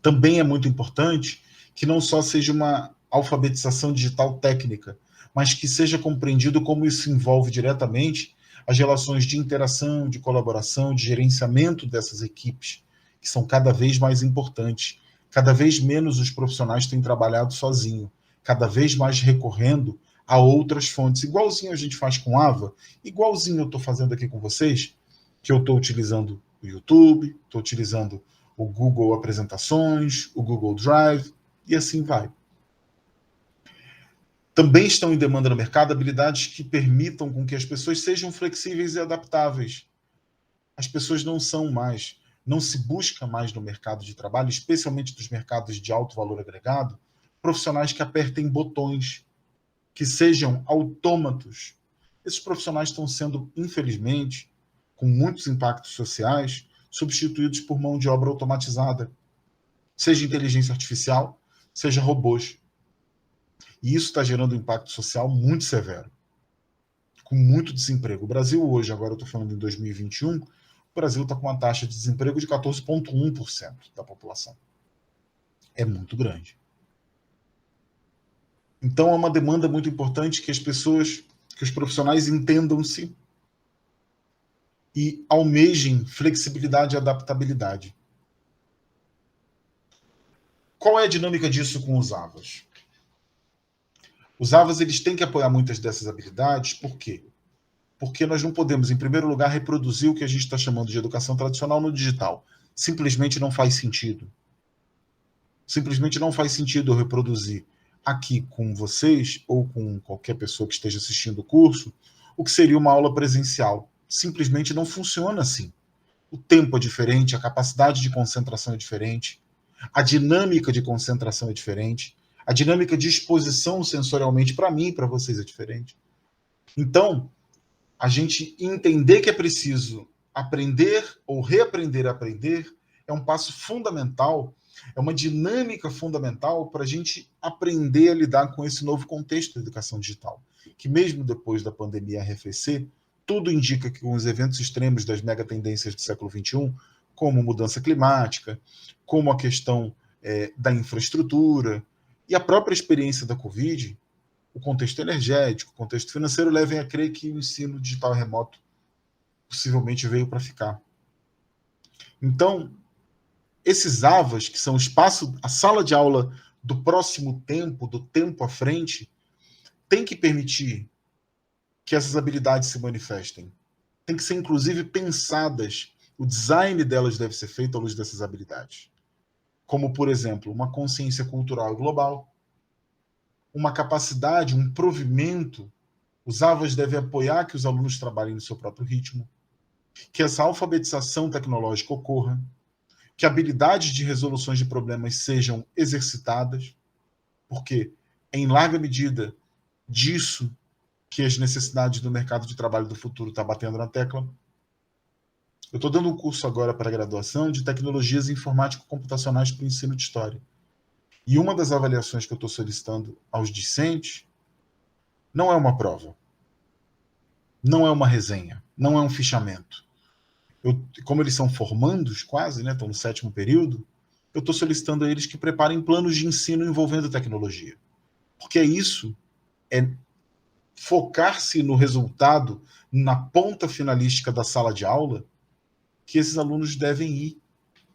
Também é muito importante que não só seja uma alfabetização digital técnica, mas que seja compreendido como isso envolve diretamente as relações de interação, de colaboração, de gerenciamento dessas equipes, que são cada vez mais importantes. Cada vez menos os profissionais têm trabalhado sozinho, cada vez mais recorrendo a outras fontes, igualzinho a gente faz com AVA, igualzinho eu estou fazendo aqui com vocês, que eu estou utilizando o YouTube, estou utilizando o Google Apresentações, o Google Drive, e assim vai. Também estão em demanda no mercado habilidades que permitam com que as pessoas sejam flexíveis e adaptáveis. As pessoas não se busca mais no mercado de trabalho, especialmente dos mercados de alto valor agregado, profissionais que apertem botões, que sejam autômatos. Esses profissionais estão sendo, infelizmente, com muitos impactos sociais, substituídos por mão de obra automatizada, seja inteligência artificial, seja robôs. E isso está gerando um impacto social muito severo, com muito desemprego. O Brasil hoje, agora eu estou falando em 2021, o Brasil está com uma taxa de desemprego de 14,1% da população. É muito grande. Então é uma demanda muito importante que os profissionais entendam-se e almejem flexibilidade e adaptabilidade. Qual é a dinâmica disso com os AVAs? Os AVAs eles têm que apoiar muitas dessas habilidades, por quê? Porque nós não podemos, em primeiro lugar, reproduzir o que a gente está chamando de educação tradicional no digital. Simplesmente não faz sentido. Simplesmente não faz sentido eu reproduzir aqui com vocês, ou com qualquer pessoa que esteja assistindo o curso, o que seria uma aula presencial. Simplesmente não funciona assim. O tempo é diferente, a capacidade de concentração é diferente, a dinâmica de concentração é diferente, A dinâmica de exposição sensorialmente para mim e para vocês é diferente. Então, a gente entender que é preciso aprender ou reaprender a aprender é um passo fundamental, é uma dinâmica fundamental para a gente aprender a lidar com esse novo contexto da educação digital, que mesmo depois da pandemia arrefecer, tudo indica que com os eventos extremos das megatendências do século XXI, como mudança climática, como a questão da infraestrutura e a própria experiência da Covid, o contexto energético, o contexto financeiro levem a crer que o ensino digital remoto possivelmente veio para ficar. Então, esses AVAs, que são o espaço, a sala de aula do próximo tempo, do tempo à frente, tem que permitir que essas habilidades se manifestem. Tem que ser, inclusive, pensadas. O design delas deve ser feito à luz dessas habilidades. Como, por exemplo, uma consciência cultural global, uma capacidade, um provimento. Os AVAs devem apoiar que os alunos trabalhem no seu próprio ritmo, que essa alfabetização tecnológica ocorra, que habilidades de resoluções de problemas sejam exercitadas, porque, em larga medida, disso que as necessidades do mercado de trabalho do futuro está batendo na tecla. Eu estou dando um curso agora para graduação de tecnologias informático-computacionais para o ensino de história. E uma das avaliações que eu estou solicitando aos discentes não é uma prova, não é uma resenha, não é um fichamento. Como eles são formandos quase, né, estão no 7º período, eu estou solicitando a eles que preparem planos de ensino envolvendo tecnologia. Porque isso é focar-se no resultado, na ponta finalística da sala de aula, que esses alunos devem ir,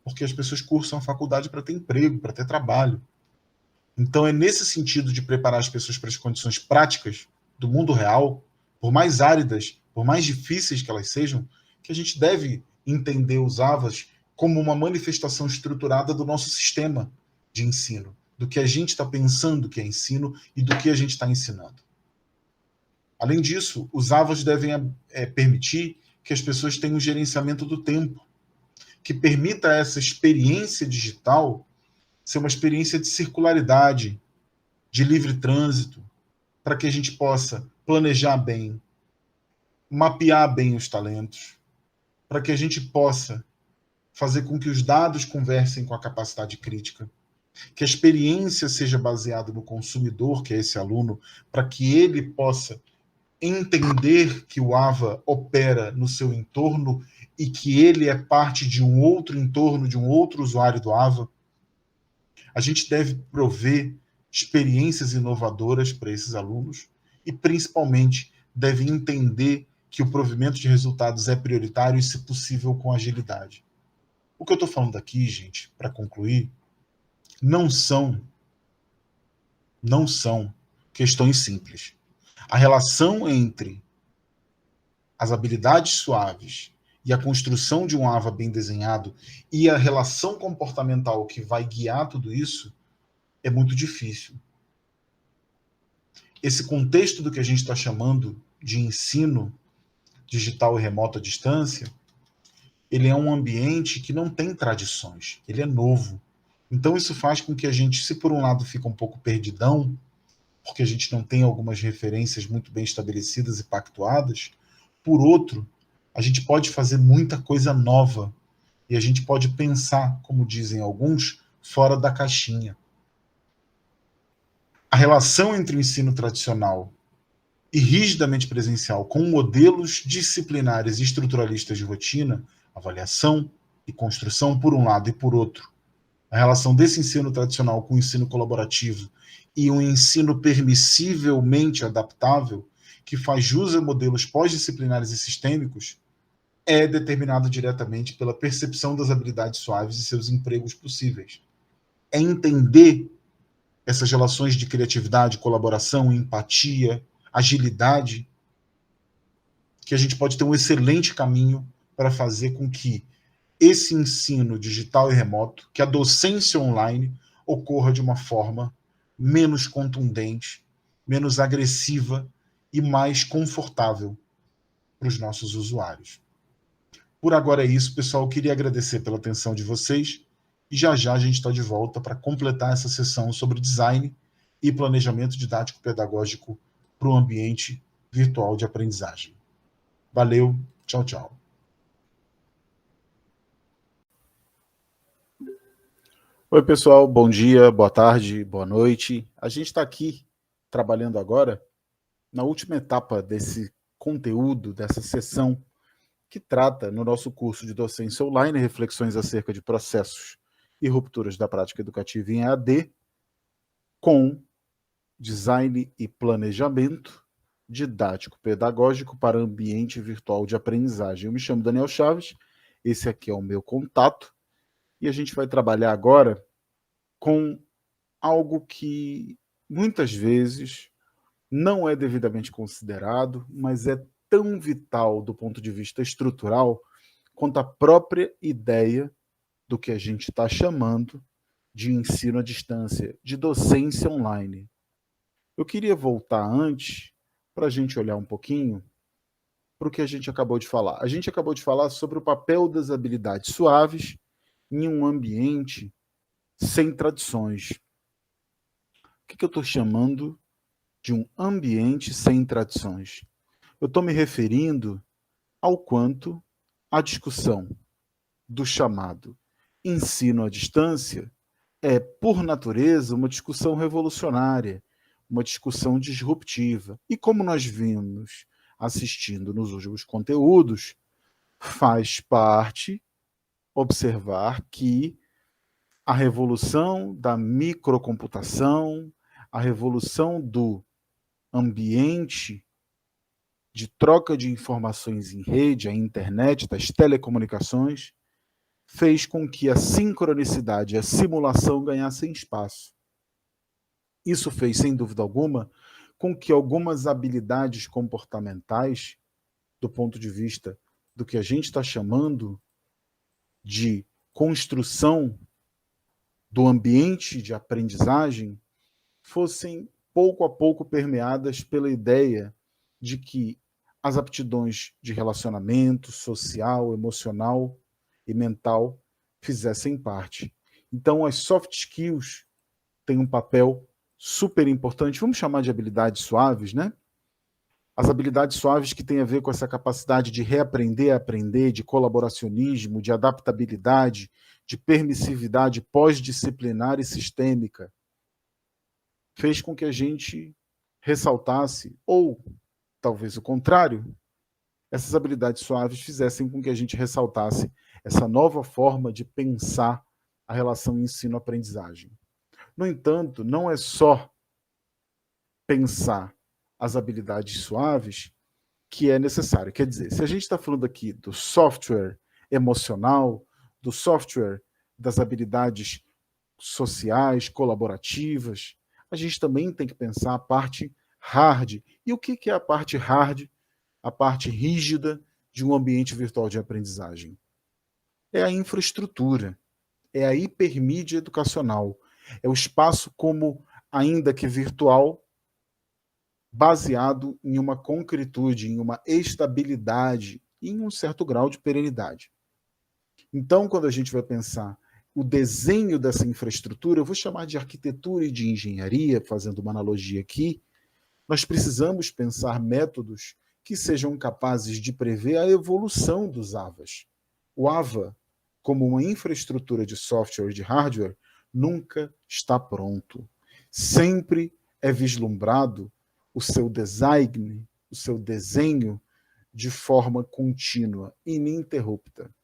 porque as pessoas cursam a faculdade para ter emprego, para ter trabalho. Então é nesse sentido de preparar as pessoas para as condições práticas do mundo real, por mais áridas, por mais difíceis que elas sejam, que a gente deve entender os AVAs como uma manifestação estruturada do nosso sistema de ensino, do que a gente está pensando que é ensino e do que a gente está ensinando. Além disso, os AVAs devem permitir que as pessoas tenham um gerenciamento do tempo, que permita essa experiência digital ser uma experiência de circularidade, de livre trânsito, para que a gente possa planejar bem, mapear bem os talentos, para que a gente possa fazer com que os dados conversem com a capacidade crítica, que a experiência seja baseada no consumidor, que é esse aluno, para que ele possa entender que o AVA opera no seu entorno e que ele é parte de um outro entorno, de um outro usuário do AVA. A gente deve prover experiências inovadoras para esses alunos e, principalmente, deve entender que o provimento de resultados é prioritário e, se possível, com agilidade. O que eu estou falando aqui, gente, para concluir, não são questões simples. A relação entre as habilidades suaves e a construção de um AVA bem desenhado e a relação comportamental que vai guiar tudo isso é muito difícil. Esse contexto do que a gente está chamando de ensino digital e remoto à distância, ele é um ambiente que não tem tradições, ele é novo. Então isso faz com que a gente, se por um lado fica um pouco perdidão, porque a gente não tem algumas referências muito bem estabelecidas e pactuadas, por outro, a gente pode fazer muita coisa nova e a gente pode pensar, como dizem alguns, fora da caixinha. A relação entre o ensino tradicional e rigidamente presencial com modelos disciplinares e estruturalistas de rotina, avaliação e construção por um lado e por outro, a relação desse ensino tradicional com o ensino colaborativo e um ensino permissivelmente adaptável, que faz jus a modelos pós-disciplinares e sistêmicos, é determinado diretamente pela percepção das habilidades suaves e seus empregos possíveis. É entender essas relações de criatividade, colaboração, empatia, agilidade, que a gente pode ter um excelente caminho para fazer com que esse ensino digital e remoto, que a docência online ocorra de uma forma menos contundente, menos agressiva e mais confortável para os nossos usuários. Por agora é isso, pessoal. Eu queria agradecer pela atenção de vocês e já já a gente está de volta para completar essa sessão sobre design e planejamento didático pedagógico para o ambiente virtual de aprendizagem. Valeu, tchau, tchau. Oi, pessoal, bom dia, boa tarde, boa noite. A gente está aqui trabalhando agora na última etapa desse conteúdo, dessa sessão que trata no nosso curso de docência online, reflexões acerca de processos e rupturas da prática educativa em EAD, com design e planejamento didático-pedagógico para ambiente virtual de aprendizagem. Eu me chamo Daniel Chaves, esse aqui é o meu contato, e a gente vai trabalhar agora com algo que muitas vezes não é devidamente considerado, mas é tão vital do ponto de vista estrutural quanto a própria ideia do que a gente está chamando de ensino à distância, de docência online. Eu queria voltar antes para a gente olhar um pouquinho para o que a gente acabou de falar. A gente acabou de falar sobre o papel das habilidades suaves em um ambiente sem tradições. O que eu estou chamando de um ambiente sem tradições? Eu estou me referindo ao quanto a discussão do chamado ensino à distância é, por natureza, uma discussão revolucionária, uma discussão disruptiva. E como nós vimos assistindo nos últimos conteúdos, faz parte observar que a revolução da microcomputação, a revolução do ambiente de troca de informações em rede, a internet, das telecomunicações, fez com que a sincronicidade e a simulação ganhassem espaço. Isso fez, sem dúvida alguma, com que algumas habilidades comportamentais, do ponto de vista do que a gente está chamando de construção do ambiente de aprendizagem, fossem pouco a pouco permeadas pela ideia de que as aptidões de relacionamento social, emocional e mental fizessem parte. Então, as soft skills têm um papel super importante, vamos chamar de habilidades suaves, né? As habilidades suaves que têm a ver com essa capacidade de reaprender, aprender, de colaboracionismo, de adaptabilidade, de permissividade pós-disciplinar e sistêmica, fez com que a gente ressaltasse, ou talvez o contrário, essas habilidades suaves fizessem com que a gente ressaltasse essa nova forma de pensar a relação ensino-aprendizagem. No entanto, não é só pensar as habilidades suaves que é necessário. Quer dizer, se a gente está falando aqui do software emocional, do software das habilidades sociais, colaborativas, a gente também tem que pensar a parte hard. E o que é a parte hard, a parte rígida de um ambiente virtual de aprendizagem? É a infraestrutura, é a hipermídia educacional, é o espaço como, ainda que virtual, baseado em uma concretude, em uma estabilidade, em um certo grau de perenidade. Então, quando a gente vai pensar o desenho dessa infraestrutura, eu vou chamar de arquitetura e de engenharia, fazendo uma analogia aqui, nós precisamos pensar métodos que sejam capazes de prever a evolução dos AVAs. O AVA, como uma infraestrutura de software e de hardware, nunca está pronto. Sempre é vislumbrado o seu design, o seu desenho de forma contínua, ininterrupta.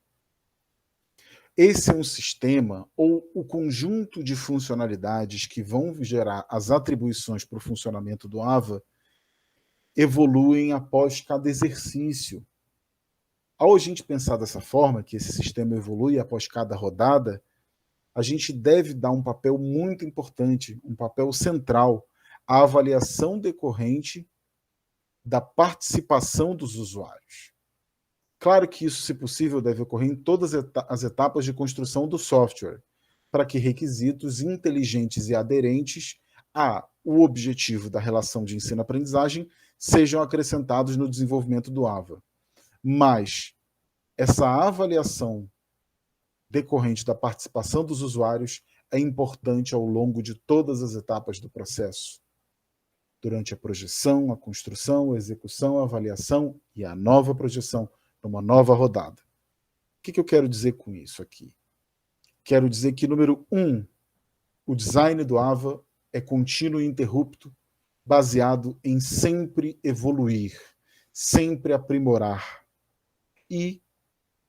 Esse é um sistema ou o conjunto de funcionalidades que vão gerar as atribuições para o funcionamento do AVA evoluem após cada exercício. Ao a gente pensar dessa forma, que esse sistema evolui após cada rodada, a gente deve dar um papel muito importante, um papel central, à avaliação decorrente da participação dos usuários. Claro que isso, se possível, deve ocorrer em todas as etapas de construção do software, para que requisitos inteligentes e aderentes ao objetivo da relação de ensino-aprendizagem sejam acrescentados no desenvolvimento do AVA. Mas essa avaliação decorrente da participação dos usuários é importante ao longo de todas as etapas do processo. Durante a projeção, a construção, a execução, a avaliação e a nova projeção numa nova rodada. O que eu quero dizer com isso aqui? Quero dizer que, número 1, o design do AVA é contínuo e ininterrupto, baseado em sempre evoluir, sempre aprimorar. E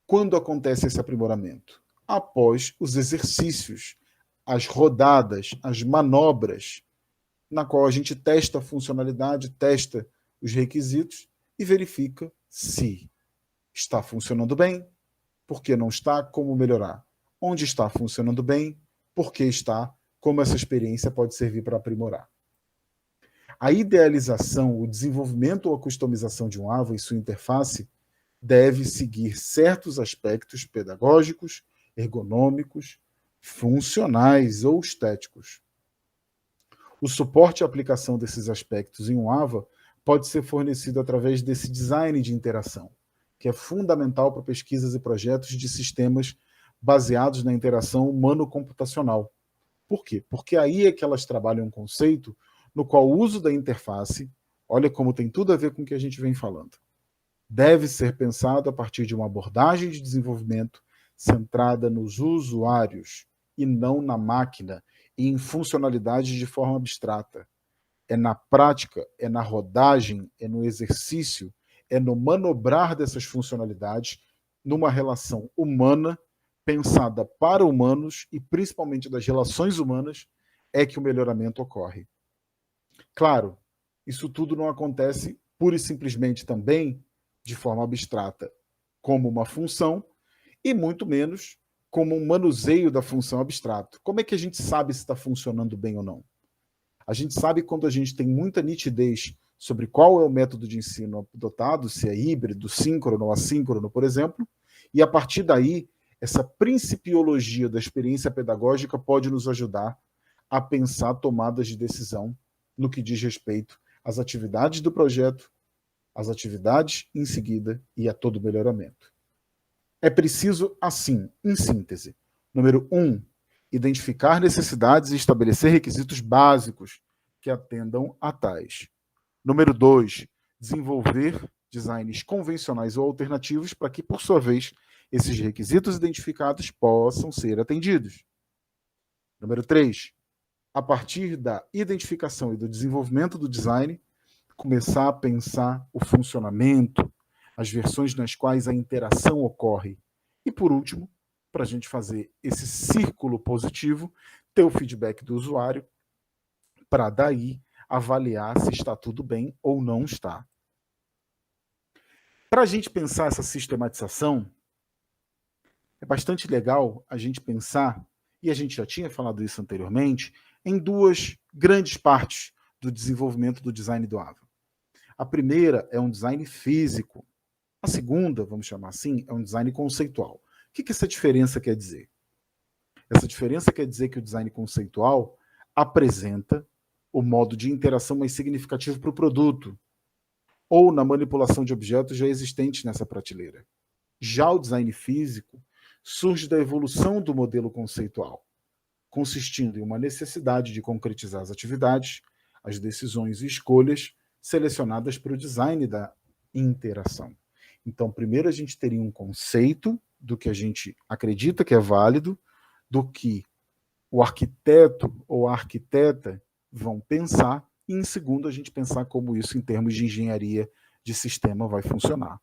quando acontece esse aprimoramento? Após os exercícios, as rodadas, as manobras, na qual a gente testa a funcionalidade, testa os requisitos e verifica se está funcionando bem, por que não está, como melhorar. Onde está funcionando bem, por que está, como essa experiência pode servir para aprimorar. A idealização, o desenvolvimento ou a customização de um AVA e sua interface deve seguir certos aspectos pedagógicos, ergonômicos, funcionais ou estéticos. O suporte à aplicação desses aspectos em um AVA pode ser fornecido através desse design de interação, que é fundamental para pesquisas e projetos de sistemas baseados na interação humano-computacional. Por quê? Porque aí é que elas trabalham um conceito no qual o uso da interface, olha como tem tudo a ver com o que a gente vem falando, deve ser pensado a partir de uma abordagem de desenvolvimento centrada nos usuários e não na máquina e em funcionalidades de forma abstrata. É na prática, é na rodagem, é no exercício, é no manobrar dessas funcionalidades numa relação humana, pensada para humanos e principalmente das relações humanas, é que o melhoramento ocorre. Claro, isso tudo não acontece pura e simplesmente também de forma abstrata, como uma função, e muito menos como um manuseio da função abstrato. Como é que a gente sabe se está funcionando bem ou não? A gente sabe quando a gente tem muita nitidez sobre qual é o método de ensino adotado, se é híbrido, síncrono ou assíncrono, por exemplo, e a partir daí, essa principiologia da experiência pedagógica pode nos ajudar a pensar tomadas de decisão no que diz respeito às atividades do projeto, às atividades em seguida e a todo melhoramento. É preciso, assim, em síntese, número 1, identificar necessidades e estabelecer requisitos básicos que atendam a tais. Número 2, desenvolver designs convencionais ou alternativos para que, por sua vez, esses requisitos identificados possam ser atendidos. Número 3, a partir da identificação e do desenvolvimento do design, começar a pensar o funcionamento, as versões nas quais a interação ocorre. E, por último, para a gente fazer esse círculo positivo, ter o feedback do usuário, para daí avaliar se está tudo bem ou não está. Para a gente pensar essa sistematização, é bastante legal a gente pensar, e a gente já tinha falado isso anteriormente, em duas grandes partes do desenvolvimento do design do AVA. A primeira é um design físico. A segunda, vamos chamar assim, é um design conceitual. O que essa diferença quer dizer? Essa diferença quer dizer que o design conceitual apresenta o modo de interação mais significativo para o produto, ou na manipulação de objetos já existentes nessa prateleira. Já o design físico surge da evolução do modelo conceitual, consistindo em uma necessidade de concretizar as atividades, as decisões e escolhas selecionadas para o design da interação. Então, primeiro a gente teria um conceito do que a gente acredita que é válido, do que o arquiteto ou a arquiteta vão pensar, e em segundo a gente pensar como isso, em termos de engenharia de sistema, vai funcionar.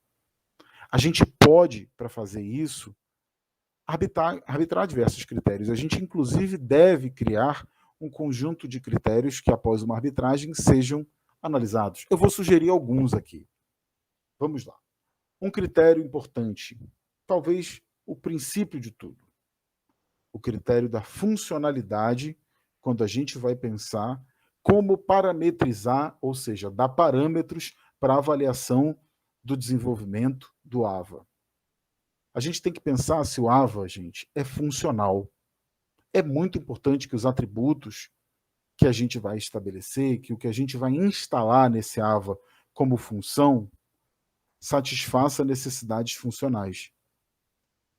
A gente pode, para fazer isso, arbitrar diversos critérios. A gente, inclusive, deve criar um conjunto de critérios que, após uma arbitragem, sejam analisados. Eu vou sugerir alguns aqui. Vamos lá. Um critério importante, talvez o princípio de tudo, o critério da funcionalidade, quando a gente vai pensar como parametrizar, ou seja, dar parâmetros para a avaliação do desenvolvimento do AVA. A gente tem que pensar se o AVA, gente, é funcional. É muito importante que os atributos que a gente vai estabelecer, que o que a gente vai instalar nesse AVA como função, satisfaça necessidades funcionais.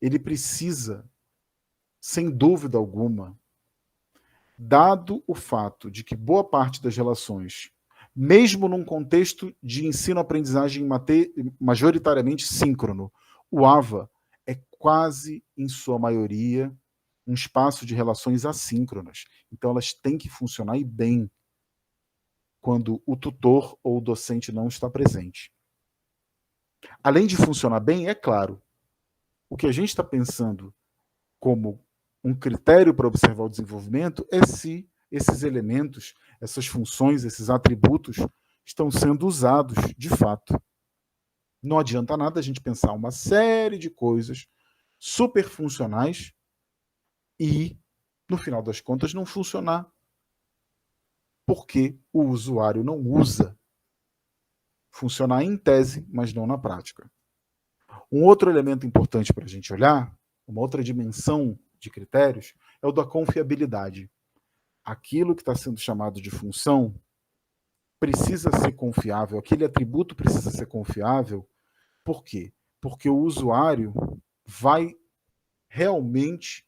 Ele precisa, sem dúvida alguma, dado o fato de que boa parte das relações, mesmo num contexto de ensino-aprendizagem majoritariamente síncrono, o AVA é quase, em sua maioria, um espaço de relações assíncronas. Então, elas têm que funcionar e bem quando o tutor ou o docente não está presente. Além de funcionar bem, é claro, o que a gente está pensando como um critério para observar o desenvolvimento é se esses elementos, essas funções, esses atributos estão sendo usados de fato. Não adianta nada a gente pensar uma série de coisas super funcionais e, no final das contas, não funcionar porque o usuário não usa. Funcionar em tese, mas não na prática. Um outro elemento importante para a gente olhar, uma outra dimensão de critérios, é o da confiabilidade. Aquilo que está sendo chamado de função precisa ser confiável, aquele atributo precisa ser confiável. Por quê? Porque o usuário vai realmente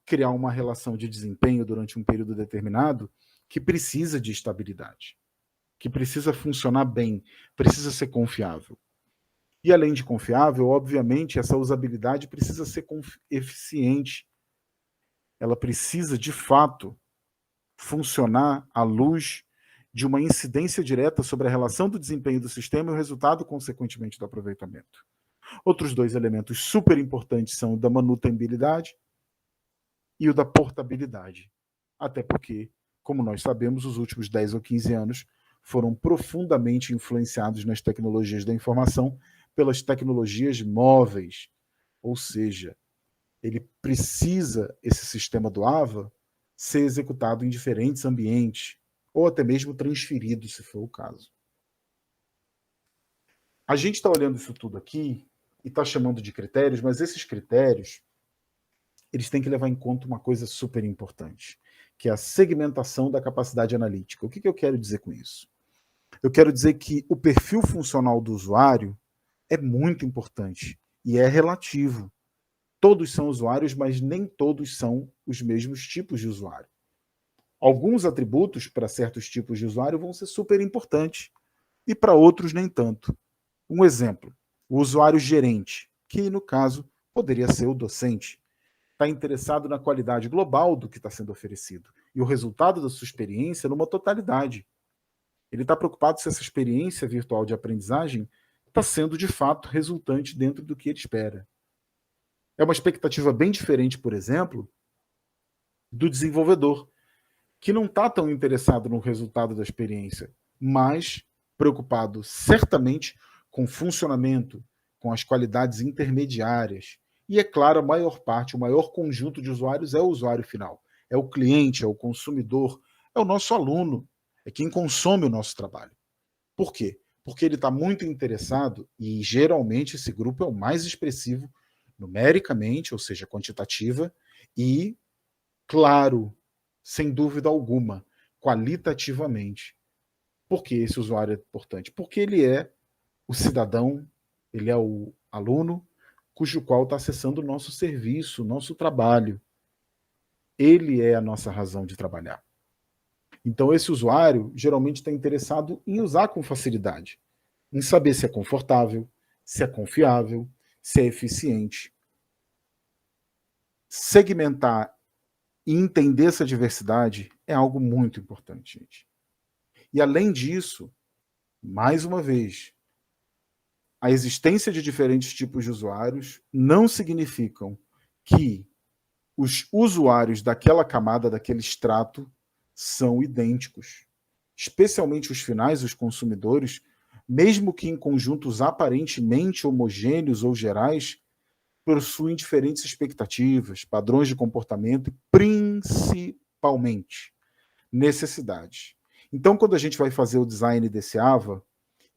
criar uma relação de desempenho durante um período determinado que precisa de estabilidade, que precisa funcionar bem, precisa ser confiável. E além de confiável, obviamente, essa usabilidade precisa ser eficiente. Ela precisa, de fato, funcionar à luz de uma incidência direta sobre a relação do desempenho do sistema e o resultado, consequentemente, do aproveitamento. Outros dois elementos super importantes são o da manutenibilidade e o da portabilidade. Até porque, como nós sabemos, os últimos 10 ou 15 anos foram profundamente influenciados nas tecnologias da informação pelas tecnologias móveis. Ou seja, esse sistema do AVA, ser executado em diferentes ambientes, ou até mesmo transferido, se for o caso. A gente está olhando isso tudo aqui e está chamando de critérios, mas esses critérios eles têm que levar em conta uma coisa super importante, que é a segmentação da capacidade analítica. O que eu quero dizer com isso? Eu quero dizer que o perfil funcional do usuário é muito importante e é relativo. Todos são usuários, mas nem todos são os mesmos tipos de usuário. Alguns atributos para certos tipos de usuário vão ser super importantes e para outros nem tanto. Um exemplo, o usuário gerente, que no caso poderia ser o docente, está interessado na qualidade global do que está sendo oferecido e o resultado da sua experiência numa totalidade. Ele está preocupado se essa experiência virtual de aprendizagem está sendo de fato resultante dentro do que ele espera. É uma expectativa bem diferente, por exemplo, do desenvolvedor, que não está tão interessado no resultado da experiência, mas preocupado certamente com o funcionamento, com as qualidades intermediárias. E, é claro, a maior parte, o maior conjunto de usuários é o usuário final. É o cliente, é o consumidor, é o nosso aluno, é quem consome o nosso trabalho. Por quê? Porque ele está muito interessado, e geralmente esse grupo é o mais expressivo numericamente, ou seja, quantitativa, e, claro, sem dúvida alguma, qualitativamente. Por que esse usuário é importante? Porque ele é o cidadão, ele é o aluno cujo qual está acessando o nosso serviço, o nosso trabalho. Ele é a nossa razão de trabalhar. Então, esse usuário geralmente está interessado em usar com facilidade, em saber se é confortável, se é confiável, se é eficiente. Segmentar e entender essa diversidade é algo muito importante, gente. E além disso, mais uma vez, a existência de diferentes tipos de usuários não significam que os usuários daquela camada, daquele extrato, são idênticos. Especialmente os finais, os consumidores, mesmo que em conjuntos aparentemente homogêneos ou gerais, possuem diferentes expectativas, padrões de comportamento e, principalmente, necessidades. Então, quando a gente vai fazer o design desse AVA,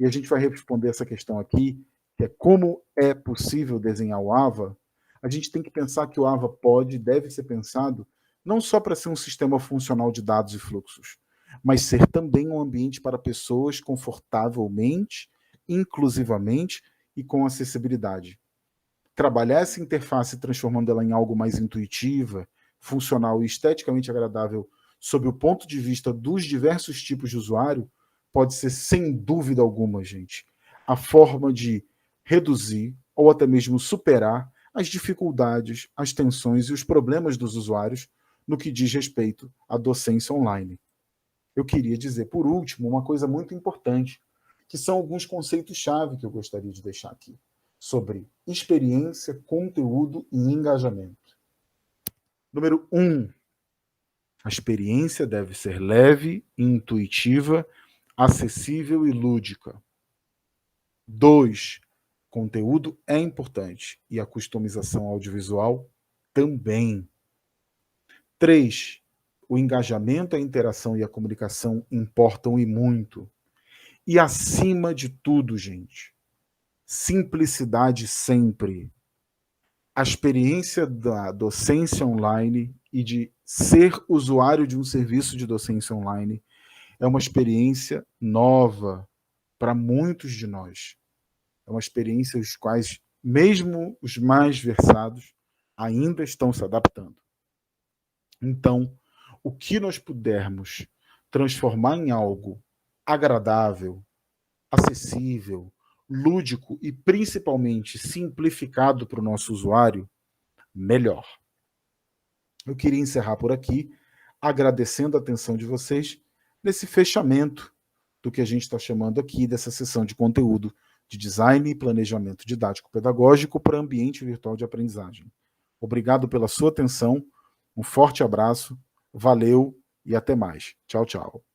e a gente vai responder essa questão aqui, que é como é possível desenhar o AVA, a gente tem que pensar que o AVA pode e deve ser pensado não só para ser um sistema funcional de dados e fluxos, mas ser também um ambiente para pessoas confortavelmente, inclusivamente e com acessibilidade. Trabalhar essa interface transformando ela em algo mais intuitiva, funcional e esteticamente agradável sob o ponto de vista dos diversos tipos de usuário, pode ser, sem dúvida alguma, gente, a forma de reduzir ou até mesmo superar as dificuldades, as tensões e os problemas dos usuários no que diz respeito à docência online. Eu queria dizer, por último, uma coisa muito importante, que são alguns conceitos-chave que eu gostaria de deixar aqui, sobre experiência, conteúdo e engajamento. Número 1, a experiência deve ser leve, intuitiva, acessível e lúdica. 2, conteúdo é importante e a customização audiovisual também. 3, o engajamento, a interação e a comunicação importam e muito. E acima de tudo, gente, simplicidade sempre. A experiência da docência online e de ser usuário de um serviço de docência online é uma experiência nova para muitos de nós. É uma experiência aos quais, mesmo os mais versados, ainda estão se adaptando. Então, o que nós pudermos transformar em algo agradável, acessível, lúdico e principalmente simplificado para o nosso usuário, melhor. Eu queria encerrar por aqui, agradecendo a atenção de vocês nesse fechamento do que a gente está chamando aqui dessa sessão de conteúdo de design e planejamento didático-pedagógico para ambiente virtual de aprendizagem. Obrigado pela sua atenção, um forte abraço, valeu e até mais. Tchau, tchau.